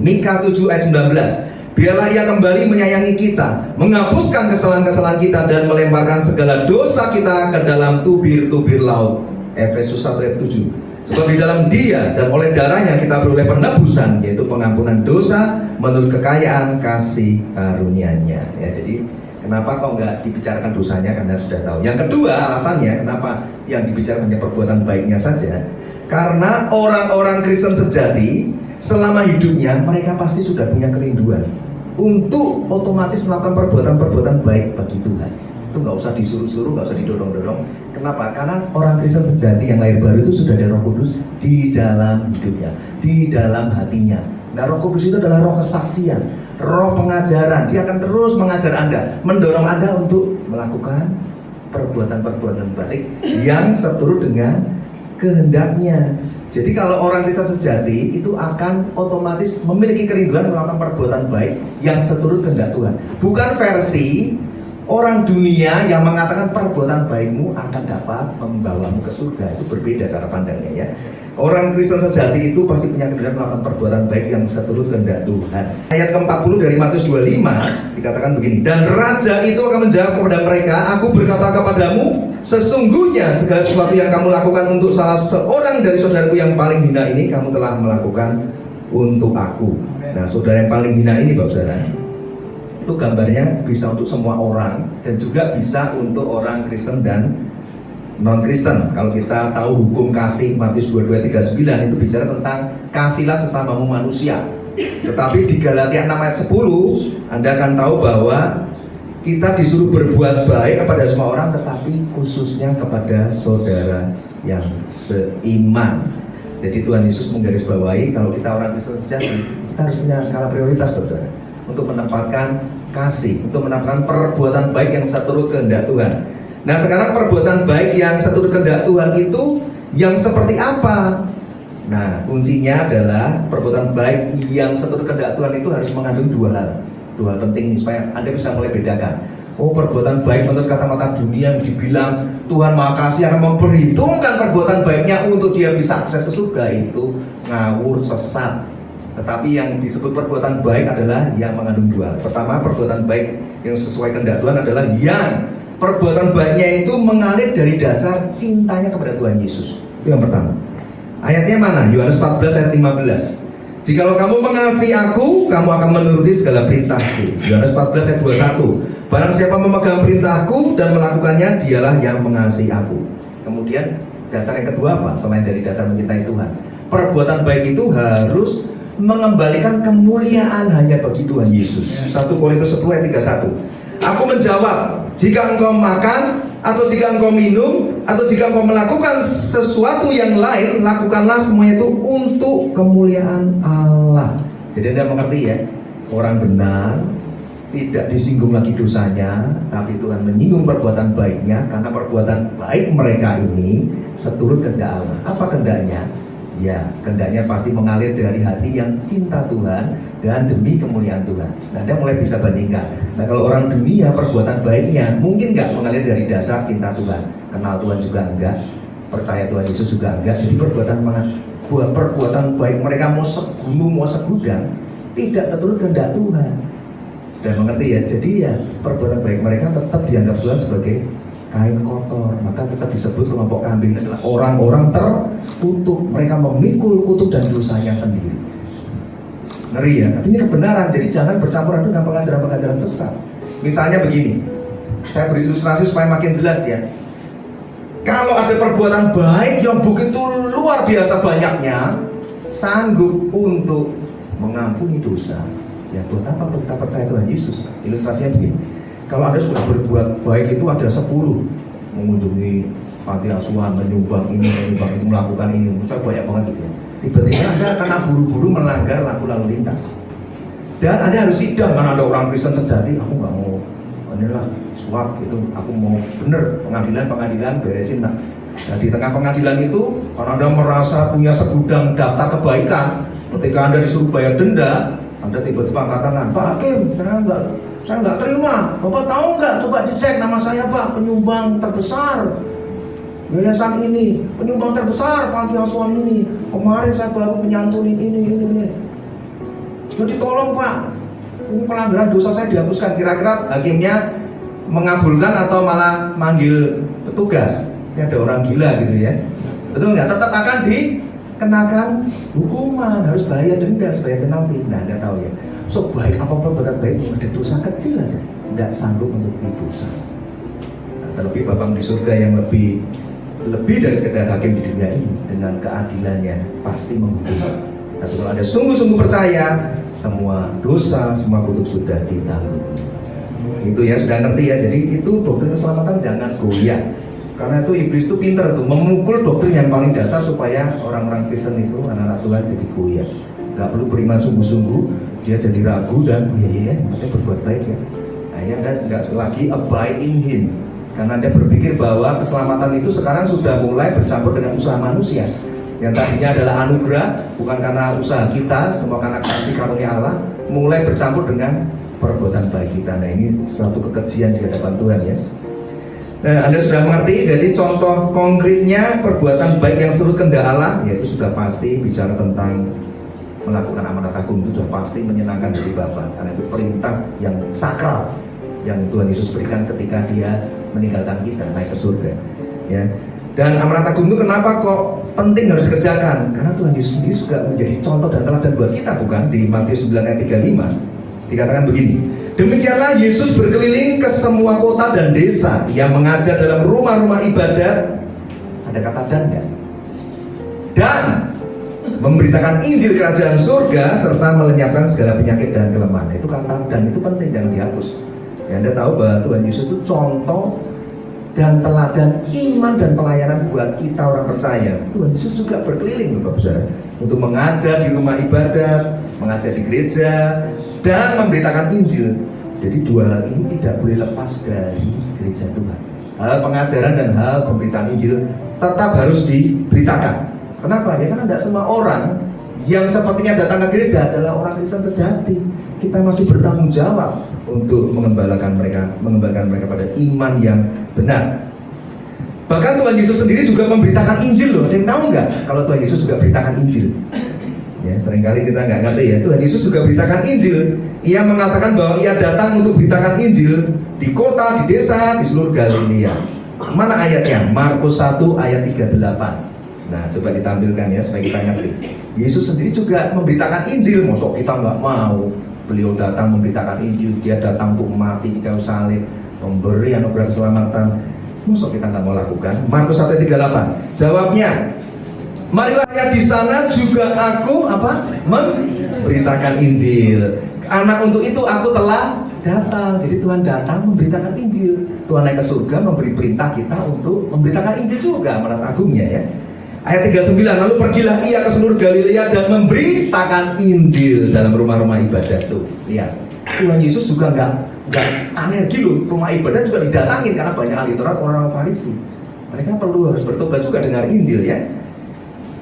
Mika 7 ayat 19. Biarlah ia kembali menyayangi kita, menghapuskan kesalahan-kesalahan kita dan melemparkan segala dosa kita ke dalam tubir-tubir laut. Efesus 1 ayat 7. Sebab di dalam dia dan oleh darahnya kita beroleh penebusan, yaitu pengampunan dosa menurut kekayaan kasih karunia-Nya. Ya, jadi kenapa kok nggak dibicarakan dosanya? Karena sudah tahu. Yang kedua alasannya kenapa yang dibicarakan hanya perbuatan baiknya saja. Karena orang-orang Kristen sejati selama hidupnya mereka pasti sudah punya kerinduan untuk otomatis melakukan perbuatan-perbuatan baik bagi Tuhan. Itu nggak usah disuruh-suruh, nggak usah didorong-dorong. Kenapa? Karena orang Kristen sejati yang lahir baru itu sudah ada Roh Kudus di dalam hidupnya, di dalam hatinya. Nah, Roh Kudus itu adalah roh kesaksian, roh pengajaran. Dia akan terus mengajar Anda, mendorong Anda untuk melakukan perbuatan-perbuatan baik yang seturut dengan kehendaknya. Jadi kalau orang Kristen sejati itu akan otomatis memiliki kerinduan melakukan perbuatan baik yang seturut kehendak Tuhan. Bukan versi orang dunia yang mengatakan perbuatan baikmu akan dapat membawamu ke surga. Itu berbeda cara pandangnya ya. Orang Kristen sejati itu pasti punya kerinduan melakukan perbuatan baik yang seturut kehendak Tuhan. Ayat ke-40 dari Matius 25 dikatakan begini. Dan raja itu akan menjawab kepada mereka, aku berkata kepadamu, sesungguhnya segala sesuatu yang kamu lakukan untuk salah seorang dari saudaraku yang paling hina ini, kamu telah melakukan untuk aku. Nah, saudara yang paling hina ini, Bapak Saudara, itu gambarnya bisa untuk semua orang dan juga bisa untuk orang Kristen dan non-Kristen. Kalau kita tahu hukum kasih Matius 22:39 itu bicara tentang kasihlah sesamamu manusia. Tetapi di Galatia 6 ayat 10 Anda akan tahu bahwa kita disuruh berbuat baik kepada semua orang, tetapi khususnya kepada saudara yang seiman. Jadi Tuhan Yesus menggarisbawahi kalau kita orang Kristen sejati, kita harus punya skala prioritas, saudara, untuk menempatkan kasih, untuk menempatkan perbuatan baik yang seturut kehendak Tuhan. Nah, sekarang perbuatan baik yang seturut kehendak Tuhan itu yang seperti apa? Nah, kuncinya adalah perbuatan baik yang seturut kehendak Tuhan itu harus mengandung dua hal penting nih, supaya Anda bisa mulai bedakan. Oh, perbuatan baik menurut kacamata dunia yang dibilang Tuhan Maha Kasih akan memperhitungkan perbuatan baiknya untuk dia bisa akses ke surga, itu ngawur, sesat. Tetapi yang disebut perbuatan baik adalah yang mengandung dua. Pertama, perbuatan baik yang sesuai kehendak Tuhan adalah yang perbuatan baiknya itu mengalir dari dasar cintanya kepada Tuhan Yesus. Itu yang pertama. Ayatnya mana? Yohanes 14 ayat 15. Jikalau kamu mengasihi aku, kamu akan menuruti segala perintahku. Yohanes 14 ayat 21. Barang siapa memegang perintahku dan melakukannya, dialah yang mengasihi aku. Kemudian dasar yang kedua apa? Selain dari dasar mencintai Tuhan, perbuatan baik itu harus mengembalikan kemuliaan hanya bagi Tuhan Yesus. 1 Korintus 10 ayat 31. Aku menjawab, jika engkau makan, atau jika engkau minum, atau jika engkau melakukan sesuatu yang lain, lakukanlah semuanya itu untuk kemuliaan Allah. Jadi Anda mengerti ya, orang benar tidak disinggung lagi dosanya, tapi Tuhan menyinggung perbuatan baiknya, karena perbuatan baik mereka ini seturut kehendak Allah. Apa kehendaknya? Ya, kehendaknya pasti mengalir dari hati yang cinta Tuhan dan demi kemuliaan Tuhan. Nah, Anda mulai bisa bandingkan. Nah, kalau orang dunia perbuatan baiknya mungkin nggak mengalir dari dasar cinta Tuhan, kenal Tuhan juga enggak, percaya Tuhan Yesus juga enggak. Jadi perbuatan baik mereka mau segunung mau segudang tidak seturut kehendak Tuhan. Dan mengerti ya, jadi ya perbuatan baik mereka tetap dianggap Tuhan sebagai kain kotor. Maka tetap disebut kelompok kambing adalah orang-orang terkutuk. Mereka memikul kutuk dan dosanya sendiri. Ngeri ya, tapi ini kebenaran. Jadi jangan bercampur aduk dengan pengajaran-pengajaran sesat. Misalnya begini, saya berilustrasi supaya makin jelas ya. Kalau ada perbuatan baik yang begitu luar biasa banyaknya, sanggup untuk mengampuni dosa, ya buat apa kita percaya Tuhan Yesus? Ilustrasinya begini, kalau Anda sudah berbuat baik itu ada 10, mengunjungi panti asuhan, menyumbang ini, menyumbang itu, melakukan ini, saya banyak banget gitu ya. Tiba-tiba Anda karena buru-buru melanggar lampu lalu lintas, dan Anda harus sidang karena ada orang Kristen sejati. Aku nggak mau inilah suap itu, aku mau bener pengadilan beresin. Nah, di tengah pengadilan itu, karena Anda merasa punya segudang daftar kebaikan, ketika Anda disuruh bayar denda, Anda tiba-tiba angkat tangan, Pak Hakim, saya nggak terima. Bapak tahu nggak? Coba dicek nama saya Pak, penyumbang terbesar yayasan ini, penyumbang terbesar panti asuhan ini. Kemarin saya baru menyantunin ini. Jadi tolong Pak, ini pelanggaran dosa saya dihapuskan. Kira-kira hakimnya mengabulkan atau malah manggil petugas? Ini ada orang gila gitu ya. Betul nggak? Tetap akan dikenakan hukuman, harus bayar denda, harus bayar penalti. Nah, Anda tahu ya. So baik apa perbuatan baik, ada dosa kecil aja, tidak sanggup menutupi dosa. Nah, terlebih Bapa di surga yang lebih dari sekedar hakim di dunia ini, dengan keadilannya pasti menghukum. Tapi kalau Anda sungguh-sungguh percaya, semua dosa, semua kutuk sudah ditanggung. Itu ya, sudah ngerti ya. Jadi itu doktrin keselamatan jangan goyah. Karena itu iblis itu pinter tuh, memukul doktrin yang paling dasar supaya orang-orang Kristen itu, anak-anak Tuhan jadi goyah. Gak perlu beriman sungguh-sungguh, dia jadi ragu dan katanya berbuat baik ya. Akhirnya Anda nggak lagi abide in Him. Karena Anda berpikir bahwa keselamatan itu sekarang sudah mulai bercampur dengan usaha manusia. Yang tadinya adalah anugerah, bukan karena usaha kita, semua karena kasih karunia Allah, mulai bercampur dengan perbuatan baik kita. Nah, ini satu kekejian di hadapan Tuhan ya. Nah, Anda sudah mengerti, jadi contoh konkretnya perbuatan baik yang seturut kehendak Allah, yaitu sudah pasti bicara tentang melakukan amanat agung, itu sudah pasti menyenangkan hati Bapa. Karena itu perintah yang sakral yang Tuhan Yesus berikan ketika Dia meninggalkan kita naik ke surga ya. Dan amanat agung itu kenapa kok penting harus dikerjakan? Karena Tuhan Yesus sendiri juga menjadi contoh dan teladan buat kita, bukan? Di Matius 9 ayat 35 dikatakan begini, demikianlah Yesus berkeliling ke semua kota dan desa, Ia mengajar dalam rumah-rumah ibadat, ada kata dan memberitakan Injil kerajaan surga serta melenyapkan segala penyakit dan kelemahan. Itu kata dan itu penting, jangan dihapus ya. Anda tahu bahwa Tuhan Yesus itu contoh dan teladan iman dan pelayanan buat kita orang percaya. Tuhan Yesus juga berkeliling Bapak Saudara untuk mengajar di rumah ibadat, mengajar di gereja, dan memberitakan Injil. Jadi dua hal ini tidak boleh lepas dari gereja Tuhan. Hal pengajaran dan hal pemberitaan Injil tetap harus diberitakan. Kenapa? Ya karena tidak semua orang yang sepertinya datang ke gereja adalah orang Kristen sejati. Kita masih bertanggung jawab untuk mengembalakan mereka pada iman yang benar. Bahkan Tuhan Yesus sendiri juga memberitakan Injil loh. Ada yang tahu nggak kalau Tuhan Yesus juga beritakan Injil? Ya, seringkali kita nggak ngerti ya. Tuhan Yesus juga beritakan Injil. Ia mengatakan bahwa Ia datang untuk beritakan Injil di kota, di desa, di seluruh Galilea. Mana ayatnya? Markus 1 ayat 38. Nah, coba ditampilkan ya supaya kita ngerti. Yesus sendiri juga memberitakan Injil. Mosok kita nggak mau? Beliau datang memberitakan Injil, Dia datang untuk mati di kayu salib, memberi anugerah keselamatan. Masa kita nggak mau lakukan? Markus 1:38. Jawabnya, marilah ya di sana juga aku memberitakan Injil. Anak untuk itu aku telah datang. Jadi Tuhan datang memberitakan Injil. Tuhan naik ke surga memberi perintah kita untuk memberitakan Injil juga, amanat agungnya ya. Ayat 39, lalu pergilah Ia ke seluruh Galilea dan memberitakan Injil dalam rumah-rumah ibadat. Tuh, lihat, Tuhan Yesus juga nggak alergi loh, rumah ibadat juga didatangin karena banyak ahli Taurat, orang-orang Farisi. Mereka harus bertobat juga dengar Injil ya.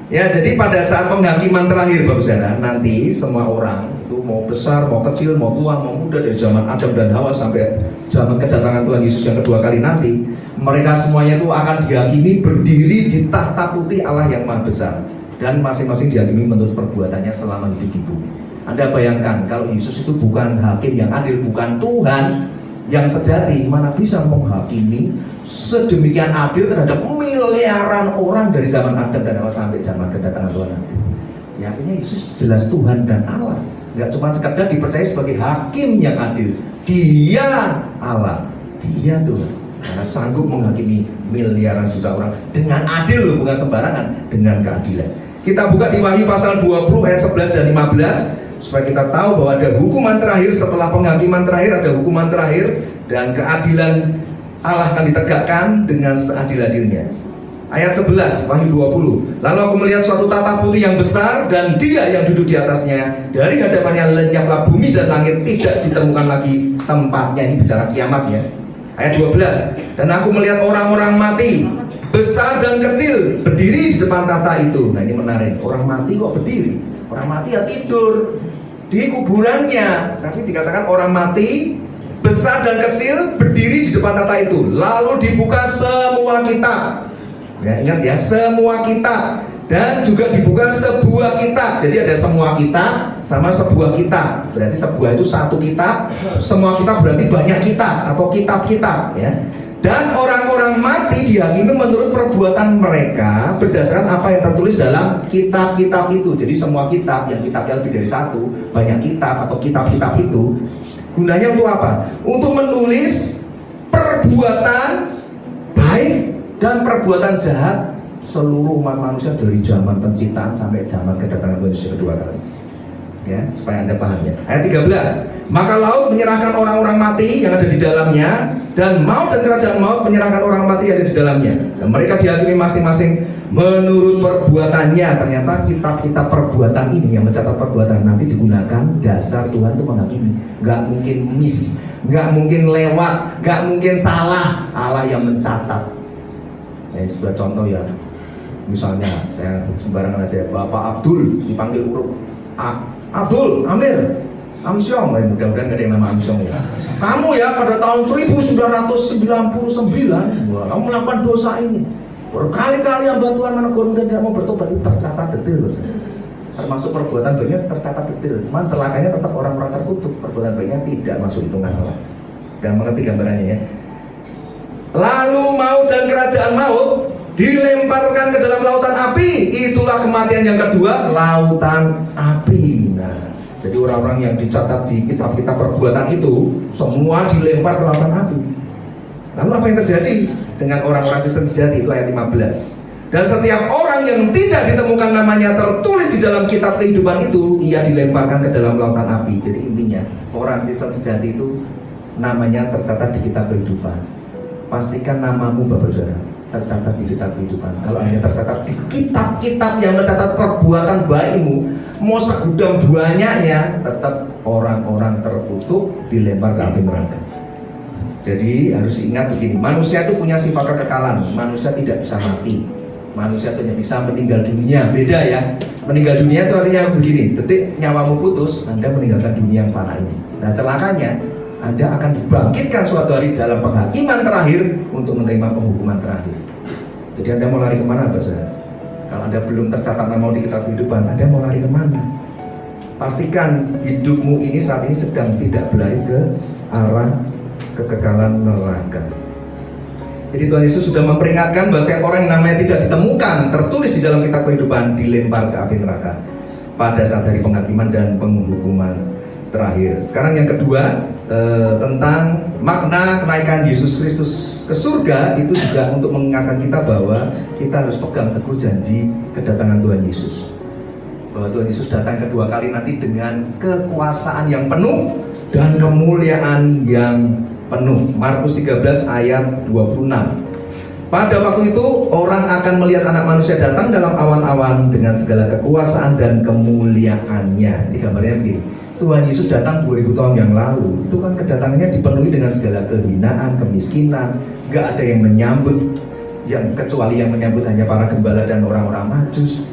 Ya, jadi pada saat penghakiman terakhir Bapak Saudara, nanti semua orang itu mau besar, mau kecil, mau tua, mau muda, dari zaman Adam dan Hawa sampai zaman kedatangan Tuhan Yesus yang kedua kali nanti, mereka semuanya itu akan dihakimi berdiri di tahta putih Allah yang Maha Besar, dan masing-masing dihakimi menurut perbuatannya selama hidup di bumi. Anda bayangkan kalau Yesus itu bukan hakim yang adil, bukan Tuhan yang sejati, mana bisa menghakimi sedemikian adil terhadap miliaran orang dari zaman Adam dan Hawa sampai zaman kedatangan Tuhan nanti. Ya, artinya Yesus jelas Tuhan dan Allah, nggak cuma sekedar dipercaya sebagai hakim yang adil. Dia Allah, Dia Tuhan, karena sanggup menghakimi miliaran juta orang dengan adil loh, bukan sembarangan, dengan keadilan. Kita buka di Wahyu pasal 20 ayat 11 dan 15 supaya kita tahu bahwa ada hukuman terakhir. Setelah penghakiman terakhir ada hukuman terakhir, dan keadilan Allah akan ditegakkan dengan seadil-adilnya. Ayat 11 Wahyu 20, lalu aku melihat suatu tahta putih yang besar dan Dia yang duduk di atasnya. Dari hadapannya lenyaplah bumi dan langit, tidak ditemukan lagi tempatnya. Ini bicara kiamat ya. Ayat 12, dan aku melihat orang-orang mati, besar dan kecil, berdiri di depan tahta itu. Nah, ini menarik, orang mati kok berdiri? Orang mati ya tidur. di kuburannya. Tapi dikatakan orang mati besar dan kecil berdiri di depan tata itu. Lalu dibuka semua kitab. Ya, ingat ya, semua kitab. Dan juga dibuka sebuah kitab. Jadi ada semua kitab sama sebuah kitab. Berarti sebuah itu satu kitab, semua kitab berarti banyak kitab atau kitab-kitab ya. Dan orang-orang mati dihakimi menurut perbuatan mereka berdasarkan apa yang tertulis dalam kitab-kitab itu. Jadi semua kitab, yang kitabnya lebih dari satu, banyak kitab atau kitab-kitab itu, gunanya untuk apa? Untuk menulis perbuatan baik dan perbuatan jahat seluruh umat manusia dari zaman penciptaan sampai zaman kedatangan Tuhan Yesus kedua kali. Ya, supaya Anda paham ya. Ayat 13. Maka laut menyerahkan orang-orang mati yang ada di dalamnya, dan maut dan kerajaan maut menyerahkan orang mati yang ada di dalamnya. Dan mereka dihakimi masing-masing menurut perbuatannya. Ternyata kitab-kitab perbuatan ini yang mencatat perbuatan nanti digunakan dasar Tuhan untuk menghakimi. Gak mungkin miss, gak mungkin lewat, gak mungkin salah. Allah yang mencatat. Sebuah contoh ya. Misalnya saya sembarangan aja, Bapak Abdul dipanggil huruf A. Abdul, Amir, Amsyong, mudah-mudahan gak ada yang nama Amsyong ya. Kamu ya pada tahun 1999 kamu melakukan dosa ini. Berkali-kali hamba Tuhan menegur dan tidak mau bertobat, itu tercatat detail. Termasuk perbuatan baiknya tercatat detail. Cuman celakanya tetap orang-orang terkutuk, perbuatan baiknya tidak masuk hitungan Allah. Dan mengerti gambarannya ya. Lalu maut dan kerajaan maut dilemparkan ke dalam lautan api. Itulah kematian yang kedua, lautan api. Nah, jadi orang-orang yang dicatat di kitab-kitab perbuatan itu semua dilempar ke lautan api. Lalu apa yang terjadi dengan orang-orang Kristen sejati? Itu ayat 15. Dan setiap orang yang tidak ditemukan namanya tertulis di dalam kitab kehidupan itu, ia dilemparkan ke dalam lautan api. Jadi intinya orang Kristen sejati itu namanya tercatat di kitab kehidupan. Pastikan namamu Bapak Saudara tercatat di kitab kehidupan. Kalau hanya tercatat di kitab-kitab yang mencatat perbuatan baikmu, mau segudang banyaknya, tetap orang-orang terkutuk dilempar ke api neraka. Jadi harus ingat begini, manusia itu punya sifat kekekalan. Manusia tidak bisa mati, manusia hanya bisa meninggal dunia. Beda ya, meninggal dunia itu artinya begini, detik nyawamu putus, Anda meninggalkan dunia yang fana ini. Nah celakanya, Anda akan dibangkitkan suatu hari dalam penghakiman terakhir untuk menerima penghukuman terakhir. Jadi Anda mau lari kemana Bapak Saudara? Kalau Anda belum tercatat nama di kitab kehidupan, Anda mau lari kemana? Pastikan hidupmu ini saat ini sedang tidak berlari ke arah kekekalan neraka. Jadi Tuhan Yesus sudah memperingatkan bahwa setiap orang yang namanya tidak ditemukan tertulis di dalam kitab kehidupan dilempar ke api neraka pada saat hari penghakiman dan penghukuman terakhir. Sekarang yang kedua, tentang makna kenaikan Yesus Kristus ke surga, itu juga untuk mengingatkan kita bahwa kita harus pegang teguh janji kedatangan Tuhan Yesus. Bahwa Tuhan Yesus datang kedua kali nanti dengan kekuasaan yang penuh dan kemuliaan yang penuh. Markus 13 ayat 26. Pada waktu itu orang akan melihat anak manusia datang dalam awan-awan dengan segala kekuasaan dan kemuliaannya. Ini gambarnya begini. Tuhan Yesus datang 2000 tahun yang lalu. Itu kan kedatangannya dipenuhi dengan segala kehinaan, kemiskinan. Gak ada yang menyambut, kecuali yang menyambut hanya para gembala dan orang-orang Majus.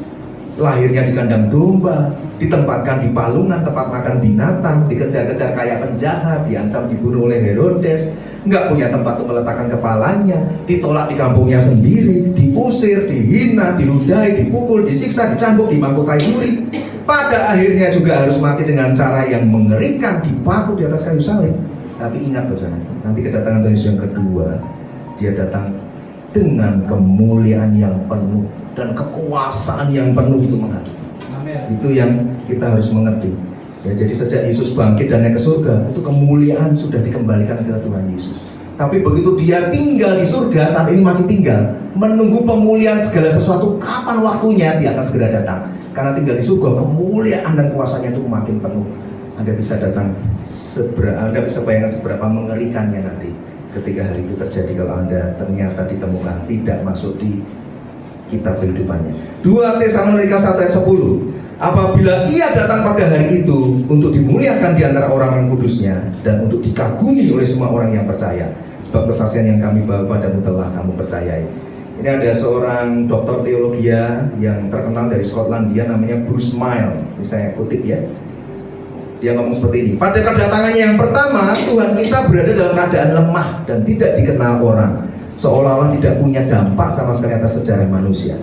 Lahirnya di kandang domba, ditempatkan di palungan tempat makan binatang, dikejar-kejar kayak penjahat, diancam dibunuh oleh Herodes, nggak punya tempat untuk meletakkan kepalanya, ditolak di kampungnya sendiri, diusir, dihina, diludai, dipukul, disiksa, dicambuk, dimangkutai duri. Pada akhirnya juga harus mati dengan cara yang mengerikan, dipaku di atas kayu salib. Tapi ingat saudara, nanti kedatangan Tuhan Yesus yang kedua, dia datang dengan kemuliaan yang penuh dan kekuasaan yang penuh untuk menghakimi. Itu yang kita harus mengerti. Ya, jadi sejak Yesus bangkit dan naik ke surga, itu kemuliaan sudah dikembalikan ke Tuhan Yesus. Tapi begitu dia tinggal di surga, saat ini masih tinggal, menunggu pemulihan segala sesuatu, kapan waktunya dia akan segera datang. Karena tinggal di surga, kemuliaan dan kuasanya itu makin penuh. Anda bisa datang Anda bisa bayangkan seberapa mengerikannya nanti ketika hari itu terjadi kalau Anda ternyata ditemukan tidak masuk di kitab kehidupannya. 2 Tesalonika 1 ayat 10. Apabila ia datang pada hari itu untuk dimuliakan di antara orang-orang kudusnya dan untuk dikagumi oleh semua orang yang percaya, sebab kesaksian yang kami bawa padamu telah kamu percayai. Ini ada seorang doktor teologi yang terkenal dari Skotlandia, namanya Bruce Miles. Ini saya kutip ya. Dia ngomong seperti ini. Pada kedatangannya yang pertama, Tuhan kita berada dalam keadaan lemah dan tidak dikenal orang, seolah-olah tidak punya dampak sama sekali atas sejarah manusia.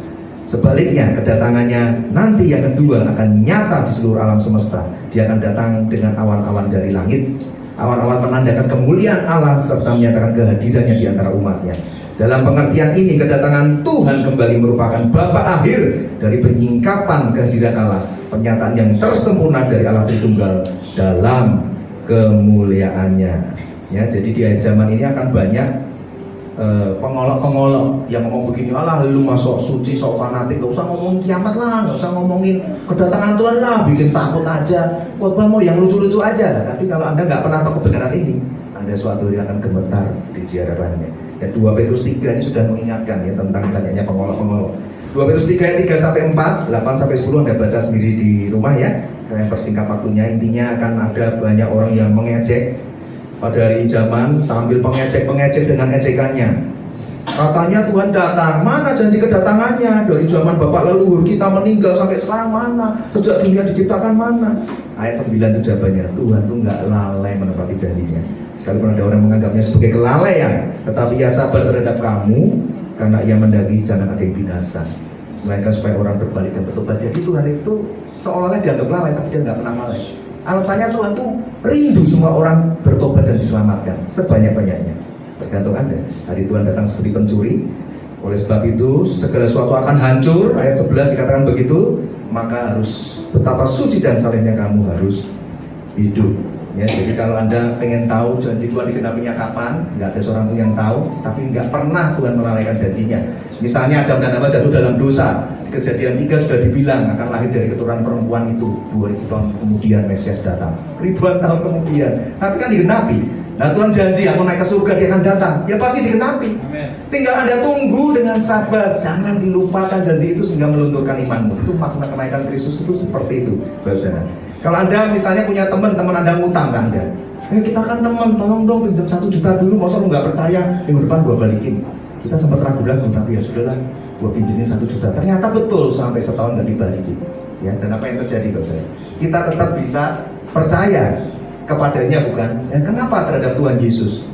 Sebaliknya, kedatangannya nanti yang kedua akan nyata di seluruh alam semesta. Dia akan datang dengan awan-awan dari langit. Awan-awan menandakan kemuliaan Allah serta menyatakan kehadirannya di antara umatnya. Dalam pengertian ini, kedatangan Tuhan kembali merupakan babak akhir dari penyingkapan kehadiran Allah, pernyataan yang tersempurna dari Allah Tritunggal dalam kemuliaannya. Ya, jadi di akhir zaman ini akan banyak pengolok-pengolok yang ngomong begini, Allah lu masuk suci, sok fanatik, gak usah ngomongin kiamat lah, gak usah ngomongin kedatangan Tuhan lah, bikin takut aja, khotbah mau yang lucu-lucu aja. Tapi kalau Anda nggak pernah tahu kebenaran ini, Anda suatu hari akan gemetar di hadapannya. Ya, 2 Petrus 3 ini sudah mengingatkan ya tentang banyaknya pengolok-pengolok. 2 Petrus 3 ayat 3-4, 8-10 Anda baca sendiri di rumah ya. Saya persingkat waktunya. Intinya akan ada banyak orang yang mengejek pada hari zaman, tampil pengejek-pengejek dengan ejekannya. Katanya Tuhan datang, mana janji kedatangannya? Dari zaman bapak leluhur kita meninggal sampai sekarang mana? Sejak dunia diciptakan mana? Ayat 9 itu jawabannya, Tuhan tuh nggak lalai menepati janjinya. Sekalipun ada orang menganggapnya sebagai kelalaian, tetapi ia sabar terhadap kamu, karena ia mendaki jangan ada yang binasa, melainkan supaya orang berbalik dan bertobat. Jadi Tuhan itu seolah-olah dianggap lalai, tapi dia nggak pernah lalai. Alasannya Tuhan tuh rindu semua orang bertobat dan diselamatkan sebanyak-banyaknya. Tergantung Anda. Hari Tuhan datang seperti pencuri. Oleh sebab itu segala sesuatu akan hancur. Ayat 11 dikatakan begitu. Maka harus betapa suci dan salehnya kamu harus hidup. Ya, jadi kalau Anda pengen tahu janji Tuhan digenapinya kapan, nggak ada seorang pun yang tahu. Tapi nggak pernah Tuhan melalaikan janjinya. Misalnya Adam dan Hawa jatuh dalam dosa. Kejadian 3 sudah dibilang akan lahir dari keturunan perempuan itu. 2000 tahun kemudian Mesias datang, ribuan tahun kemudian. Tapi kan digenapi. Nah Tuhan janji aku naik ke surga dia akan datang. Ya pasti digenapi. Amen. Tinggal Anda tunggu dengan sabar. Jangan dilupakan janji itu sehingga melunturkan imanmu. Itu makna kenaikan Kristus itu seperti itu, Bapak. Kalau Anda misalnya punya teman Anda ngutang ke Anda, kita kan teman, tolong dong pinjam 1 juta dulu. Masa lu nggak percaya? Minggu depan gua balikin. Kita sempat ragu-ragu, tapi ya sudahlah, gua pinjemin 1 juta. Ternyata betul sampai setahun nggak dibalikin. Ya, dan apa yang terjadi, Bapak? Kita tetap bisa percaya kepadanya, bukan? Dan kenapa terhadap Tuhan Yesus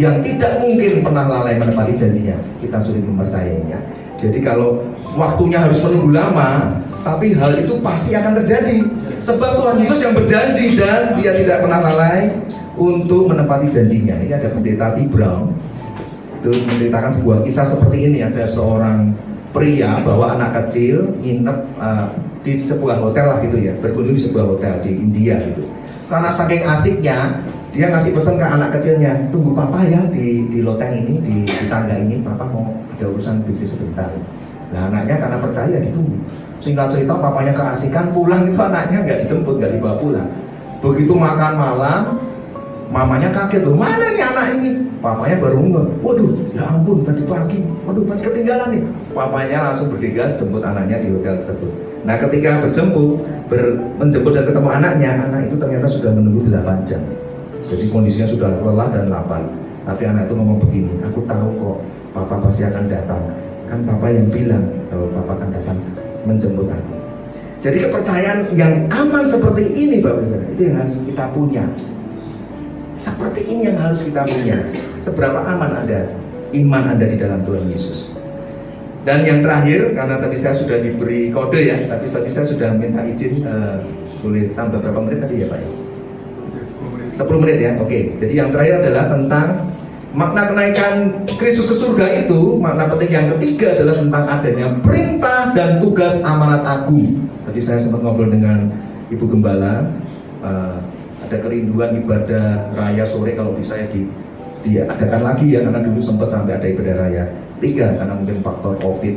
yang tidak mungkin pernah lalai menepati janjinya, kita sulit mempercayainya. Jadi kalau waktunya harus menunggu lama, tapi hal itu pasti akan terjadi. Sebab Tuhan Yesus yang berjanji dan dia tidak pernah lalai untuk menepati janjinya. Ini ada pendeta T. Brown itu menceritakan sebuah kisah seperti ini. Ada seorang pria bawa anak kecil nginep di sebuah hotel lah gitu ya, berkunjung di sebuah hotel di India gitu. Karena saking asiknya, dia ngasih pesan ke anak kecilnya, tunggu papa ya di loteng ini, di tangga ini, papa mau ada urusan bisnis sebentar. Nah anaknya karena percaya ditunggu. Singkat cerita papanya keasikan, pulang itu anaknya nggak dijemput, nggak dibawa pulang. Begitu makan malam, mamanya kaget tuh, mana nih anak ini? Papanya baru ngeh, waduh ya ampun tadi pagi, waduh masih ketinggalan nih. Papanya langsung bergegas jemput anaknya di hotel tersebut. Nah ketika menjemput dan ketemu anaknya, anak itu ternyata sudah menunggu 8 jam. Jadi kondisinya sudah lelah dan lapar. Tapi anak itu ngomong begini, aku tahu kok papa pasti akan datang. Kan papa yang bilang kalau papa akan datang menjemput aku. Jadi kepercayaan yang aman seperti ini Bapak Saudara, itu yang harus kita punya. Seperti ini yang harus kita punya. Seberapa aman Anda, iman Anda di dalam Tuhan Yesus. Dan yang terakhir, karena tadi saya sudah diberi kode ya, tapi tadi saya sudah minta izin, boleh tambah berapa menit tadi ya Pak ya? 10 menit ya, oke. Jadi yang terakhir adalah tentang makna kenaikan Kristus ke surga itu. Makna penting yang ketiga adalah tentang adanya perintah dan tugas amanat agung. Tadi saya sempat ngobrol dengan Ibu Gembala, ada kerinduan ibadah raya sore kalau bisa ya diadakan lagi ya, karena dulu sempat sampai ada ibadah raya 3 karena mungkin faktor COVID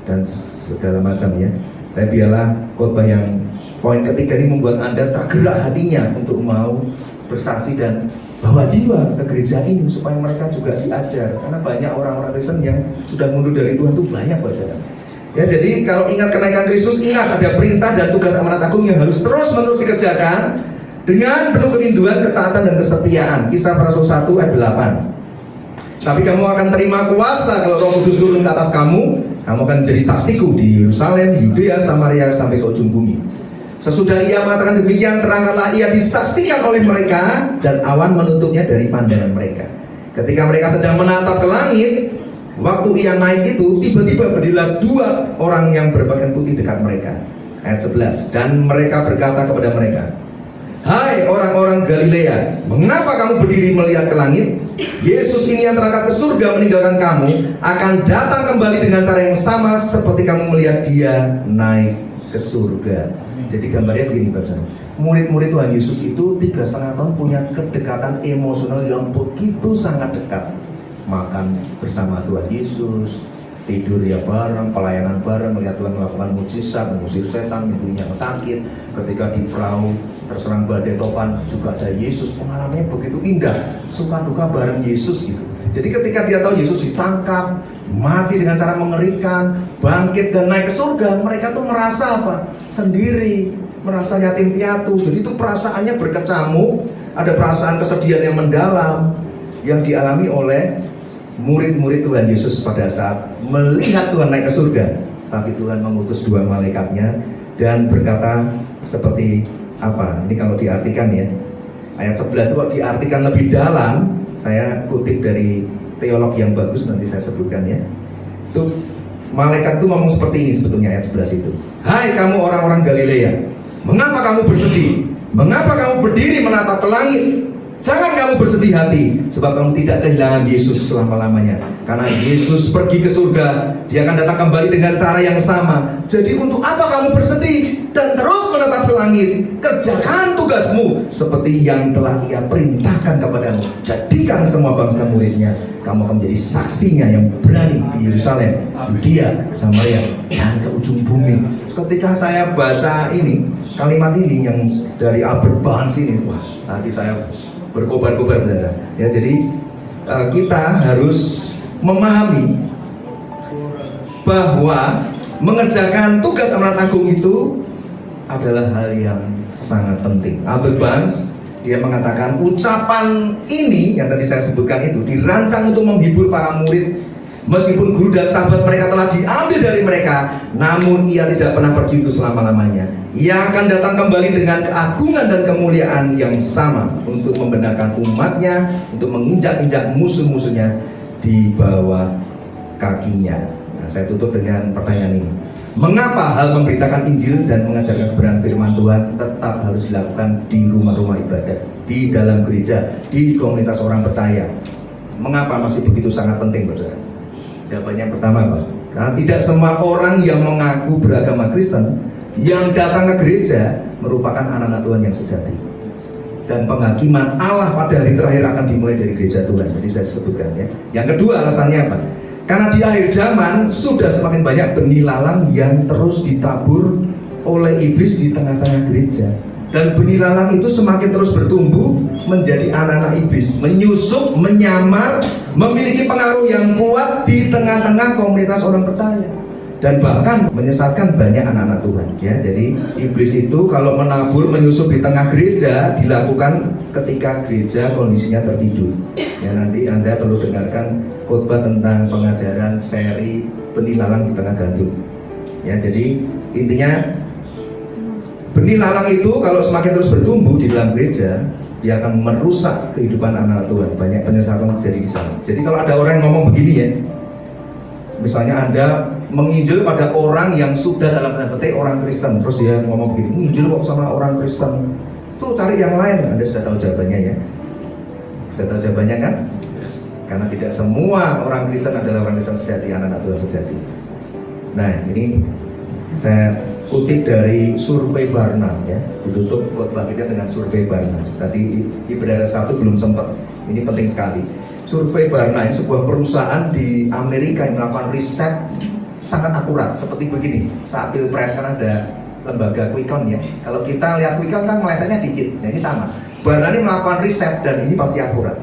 dan segala macam ya. Tapi biarlah khotbah yang poin ketiga ini membuat Anda tergerak hatinya untuk mau bersaksi dan bawa jiwa ke gereja ini supaya mereka juga diajar, karena banyak orang-orang Kristen yang sudah mundur dari Tuhan itu banyak bacaran. Ya, jadi kalau ingat kenaikan Kristus, ingat ada perintah dan tugas amanat agung yang harus terus-menerus dikerjakan dengan penuh kerinduan, ketaatan dan kesetiaan. Kisah para Rasul 1 ayat 8. Tapi kamu akan terima kuasa kalau Roh Kudus turun ke atas kamu. Kamu akan menjadi saksiku di Yerusalem, Yudea, Samaria sampai ke ujung bumi. Sesudah ia mengatakan demikian, terangkatlah ia disaksikan oleh mereka, dan awan menutupnya dari pandangan mereka. Ketika mereka sedang menatap ke langit, waktu ia naik itu, tiba-tiba berdirilah 2 orang yang berpakaian putih dekat mereka. Ayat 11, dan mereka berkata kepada mereka, "Hai orang-orang Galilea, mengapa kamu berdiri melihat ke langit? Yesus ini yang terangkat ke surga meninggalkan kamu, akan datang kembali dengan cara yang sama seperti kamu melihat dia naik ke surga." Jadi gambarnya begini, Bapak. Murid-murid Tuhan Yesus itu 3,5 tahun punya kedekatan emosional yang begitu sangat dekat. Makan bersama Tuhan Yesus, tidur ya bareng, pelayanan bareng, melihat Tuhan melakukan mujizat, mengusir setan, menyembuhkan yang sakit. Ketika di perahu terserang badai topan juga ada Yesus, pengalamannya begitu indah, suka duka bareng Yesus gitu. Jadi ketika dia tahu Yesus ditangkap, mati dengan cara mengerikan, bangkit dan naik ke surga, mereka tuh merasa apa? Sendiri, merasa yatim piatu. Jadi itu perasaannya berkecamuk, ada perasaan kesedihan yang mendalam yang dialami oleh murid-murid Tuhan Yesus pada saat melihat Tuhan naik ke surga. Tapi Tuhan mengutus 2 malaikatnya dan berkata seperti apa? Ini kalau diartikan ya, ayat 11 itu kalau diartikan lebih dalam, saya kutip dari teolog yang bagus, nanti saya sebutkan ya. Itu malaikat itu ngomong seperti ini sebetulnya ayat 11 itu. "Hai kamu orang-orang Galilea, mengapa kamu bersedih? Mengapa kamu berdiri menatap ke langit? Jangan kamu bersedih hati, sebab kamu tidak kehilangan Yesus selama-lamanya. Karena Yesus pergi ke surga, dia akan datang kembali dengan cara yang sama. Jadi untuk apa kamu bersedih dan terus menatap ke langit? Kerjakan tugasmu seperti yang telah ia perintahkan kepadamu. Jadikan semua bangsa muridnya. Kamu akan menjadi saksinya yang berani di Yerusalem, Yudea, Samaria, dan ke ujung bumi." Ketika saya baca ini, kalimat ini yang dari Albert Barnes ini, wah, hati saya berkobar-kobar, saudara. Ya, jadi kita harus memahami bahwa mengerjakan tugas amanat agung itu adalah hal yang sangat penting. Albert Barnes dia mengatakan ucapan ini yang tadi saya sebutkan itu dirancang untuk menghibur para murid. Meskipun guru dan sahabat mereka telah diambil dari mereka, namun ia tidak pernah pergi untuk selama-lamanya. Ia akan datang kembali dengan keagungan dan kemuliaan yang sama untuk membenarkan umatnya, untuk menginjak-injak musuh-musuhnya di bawah kakinya. Nah, saya tutup dengan pertanyaan ini. Mengapa hal memberitakan Injil dan mengajarkan kebenaran firman Tuhan tetap harus dilakukan di rumah-rumah ibadat, di dalam gereja, di komunitas orang percaya? Mengapa masih begitu sangat penting, saudara? Jawabannya yang pertama, Pak, karena tidak semua orang yang mengaku beragama Kristen yang datang ke gereja merupakan anak-anak Tuhan yang sejati. Dan penghakiman Allah pada hari terakhir akan dimulai dari gereja Tuhan. Jadi saya sebutkan ya. Yang kedua alasannya apa? Karena di akhir zaman sudah semakin banyak benih lalang yang terus ditabur oleh iblis di tengah-tengah gereja. Dan benih lalang itu semakin terus bertumbuh menjadi anak-anak iblis, menyusup, menyamar, memiliki pengaruh yang kuat di tengah-tengah komunitas orang percaya, dan bahkan menyesatkan banyak anak-anak Tuhan ya. Jadi iblis itu kalau menabur, menyusup di tengah gereja dilakukan ketika gereja kondisinya tertidur ya. Nanti Anda perlu dengarkan khotbah tentang pengajaran seri benih lalang di tengah gandum ya. Jadi intinya benih lalang itu kalau semakin terus bertumbuh di dalam gereja, dia akan merusak kehidupan anak-anak Tuhan. Banyak penyesatan terjadi di sana. Jadi kalau ada orang yang ngomong begini ya, misalnya Anda menginjil pada orang yang sudah dalam tanda petik orang Kristen, terus dia ngomong begini, menginjil kok sama orang Kristen, tuh cari yang lain. Anda sudah tahu jawabannya ya? Sudah tahu jawabannya kan? Karena tidak semua orang Kristen adalah orang Kristen sejati, anak-anak Tuhan sejati. Nah, ini saya kutip dari survei Barna ya, ditutup khotbah kita dengan survei Barna. Tadi ibadah 1 belum sempat, ini penting sekali. Survei Barna ini sebuah perusahaan di Amerika yang melakukan riset sangat akurat seperti begini. Saat pilpres kan ada lembaga quick count ya. Kalau kita lihat quick count kan melesetnya dikit. Nah ini sama. Barna ini melakukan riset dan ini pasti akurat.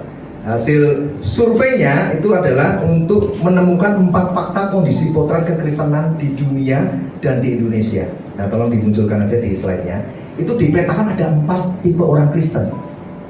Hasil surveinya itu adalah untuk menemukan 4 fakta kondisi potret kekristenan di dunia dan di Indonesia. Nah tolong dimunculkan aja di slide-nya. Itu dipetakan ada 4 tipe orang Kristen.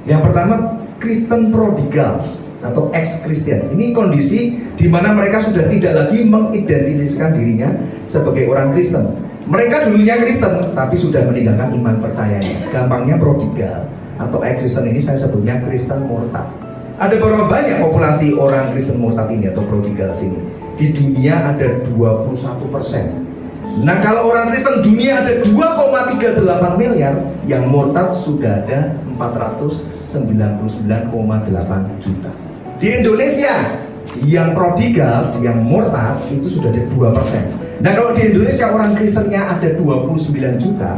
Yang pertama, Kristen prodigals atau ex-Christian. Ini kondisi di mana mereka sudah tidak lagi mengidentifikasikan dirinya sebagai orang Kristen. Mereka dulunya Kristen, tapi sudah meninggalkan iman percayanya. Gampangnya prodigal atau Kristen ini saya sebutnya Kristen murtad. Ada berapa banyak populasi orang Kristen murtad ini atau prodigal sini? Di dunia ada 21%. Nah, kalau orang Kristen dunia ada 2,38 miliar, yang murtad sudah ada 499,8 juta. Di Indonesia yang prodigal, yang murtad itu sudah ada 2%. Nah, kalau di Indonesia orang Kristennya ada 29 juta,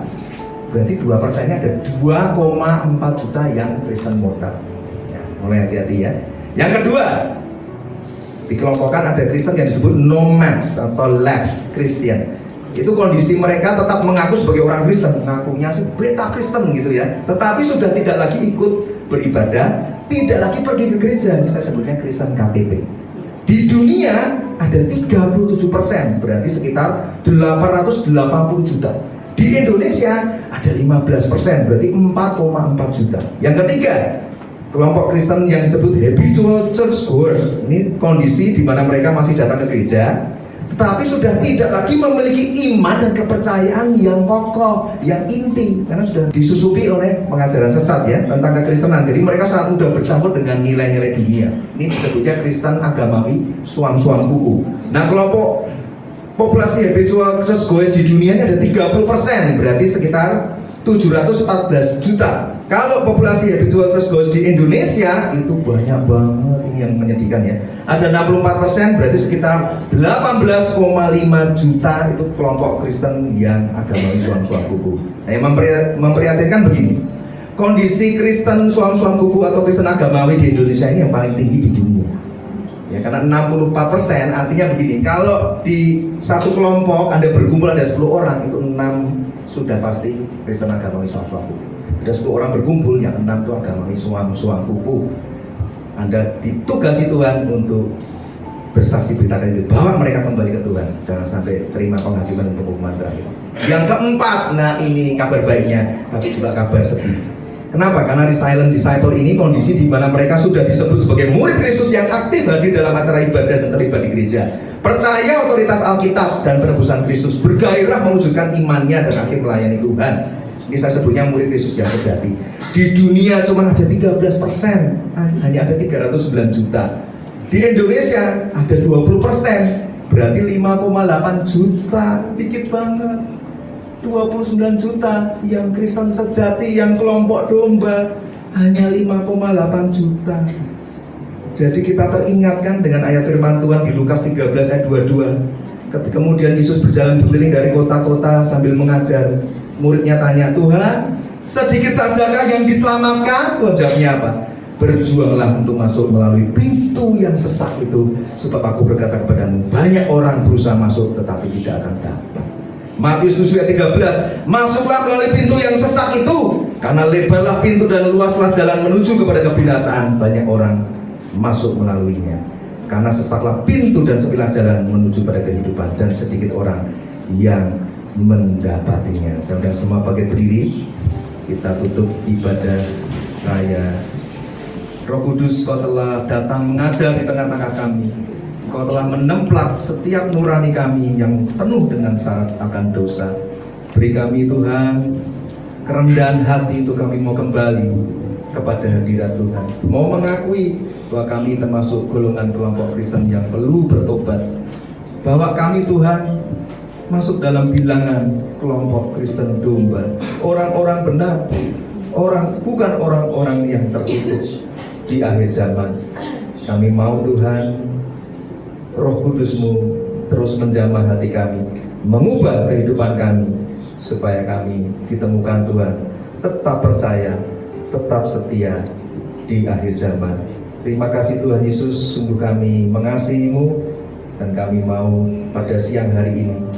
berarti 2%-nya ada 2,4 juta yang Kristen murtad. Ya, mulai hati-hati ya. Yang kedua, dikelompokkan ada Kristen yang disebut nomads atau lapsed Christian. Itu kondisi mereka tetap mengaku sebagai orang Kristen, ngakunya sih beta Kristen gitu ya, tetapi sudah tidak lagi ikut beribadah, tidak lagi pergi ke gereja. Ini saya sebutnya Kristen KTP. Di dunia ada 37%, berarti sekitar 880 juta. Di Indonesia ada 15%, berarti 4,4 juta. Yang ketiga, kelompok Kristen yang disebut habitual church goers. Ini kondisi di mana mereka masih datang ke gereja, tetapi sudah tidak lagi memiliki iman dan kepercayaan yang kokoh, yang inti, karena sudah disusupi oleh pengajaran sesat ya tentang kekristenan. Jadi mereka sangat mudah bercampur dengan nilai-nilai dunia. Ini disebutnya Kristen agamawi, suam-suam kuku. Nah, kelompok populasi habitual church goers di dunia ini ada 30%, berarti sekitar 714 juta. Kalau populasi habitual church goers di Indonesia itu banyak banget, ini yang menyedihkan ya. Ada 64%, berarti sekitar 18,5 juta itu kelompok Kristen yang agamawi suam-suam kuku. Nah, yang memprihatinkan begini, kondisi Kristen suam-suam kuku atau Kristen agamawi di Indonesia ini yang paling tinggi di dunia. Ya, karena 64%, artinya begini, kalau di satu kelompok Anda berkumpul ada 10 orang, itu 6 sudah pasti Kristen agamawi suam-suam kuku. Ada 10 orang berkumpul, yang 6 itu agamawi suam-suam kuku. Anda ditugasi Tuhan untuk bersaksi beritakan itu, bawa mereka kembali ke Tuhan, jangan sampai terima penghakiman untuk hukuman terakhir. Yang keempat, nah ini kabar baiknya, tapi juga kabar sedih. Kenapa? Karena silent disciple ini kondisi di mana mereka sudah disebut sebagai murid Kristus yang aktif hadir dalam acara ibadah dan terlibat di gereja, percaya otoritas Alkitab dan penebusan Kristus, bergairah mewujudkan imannya dan aktif melayani Tuhan. Ini saya sebutnya murid Kristus yang sejati. Di dunia cuma ada 13%, hanya ada 309 juta. Di Indonesia ada 20%, berarti 5,8 juta, dikit banget. 29 juta yang Kristen sejati, yang kelompok domba, hanya 5,8 juta. Jadi kita teringatkan dengan ayat firman Tuhan di Lukas 13 ayat 22. Kemudian Yesus berjalan berkeliling dari kota-kota sambil mengajar. Muridnya tanya, Tuhan, sedikit sajakah yang diselamatkan? Tuhan jawabnya apa? Berjuanglah untuk masuk melalui pintu yang sesak itu, sebab aku berkata kepadamu, banyak orang berusaha masuk tetapi tidak akan dapat. Matius 7 ayat 13, masuklah melalui pintu yang sesak itu, karena lebarlah pintu dan luaslah jalan menuju kepada kebinasaan, banyak orang masuk melaluinya. Karena sesaklah pintu dan sepilah jalan menuju pada kehidupan, dan sedikit orang yang mendapatinya. Saudara semua pakai berdiri, kita tutup ibadah raya. Roh Kudus, Kau telah datang mengajar di tengah-tengah kami. Kau telah menemplak setiap nurani kami yang penuh dengan syarat akan dosa. Beri kami Tuhan kerendahan hati untuk kami mau kembali kepada hadirat Tuhan, mau mengakui bahwa kami termasuk golongan kelompok Kristen yang perlu bertobat, bahwa kami Tuhan masuk dalam bilangan kelompok Kristen domba, orang-orang benar, bukan orang-orang yang terkutuk di akhir zaman. Kami mau Tuhan, Roh Kudus-Mu terus menjamah hati kami, mengubah kehidupan kami, supaya kami ditemukan Tuhan tetap percaya, tetap setia di akhir zaman. Terima kasih Tuhan Yesus, sungguh kami mengasihi-Mu, dan kami mau pada siang hari ini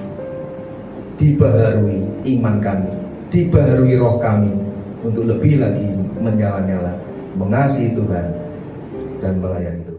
dibaharui iman kami, dibaharui roh kami untuk lebih lagi menyala-nyala mengasihi Tuhan dan melayani Tuhan.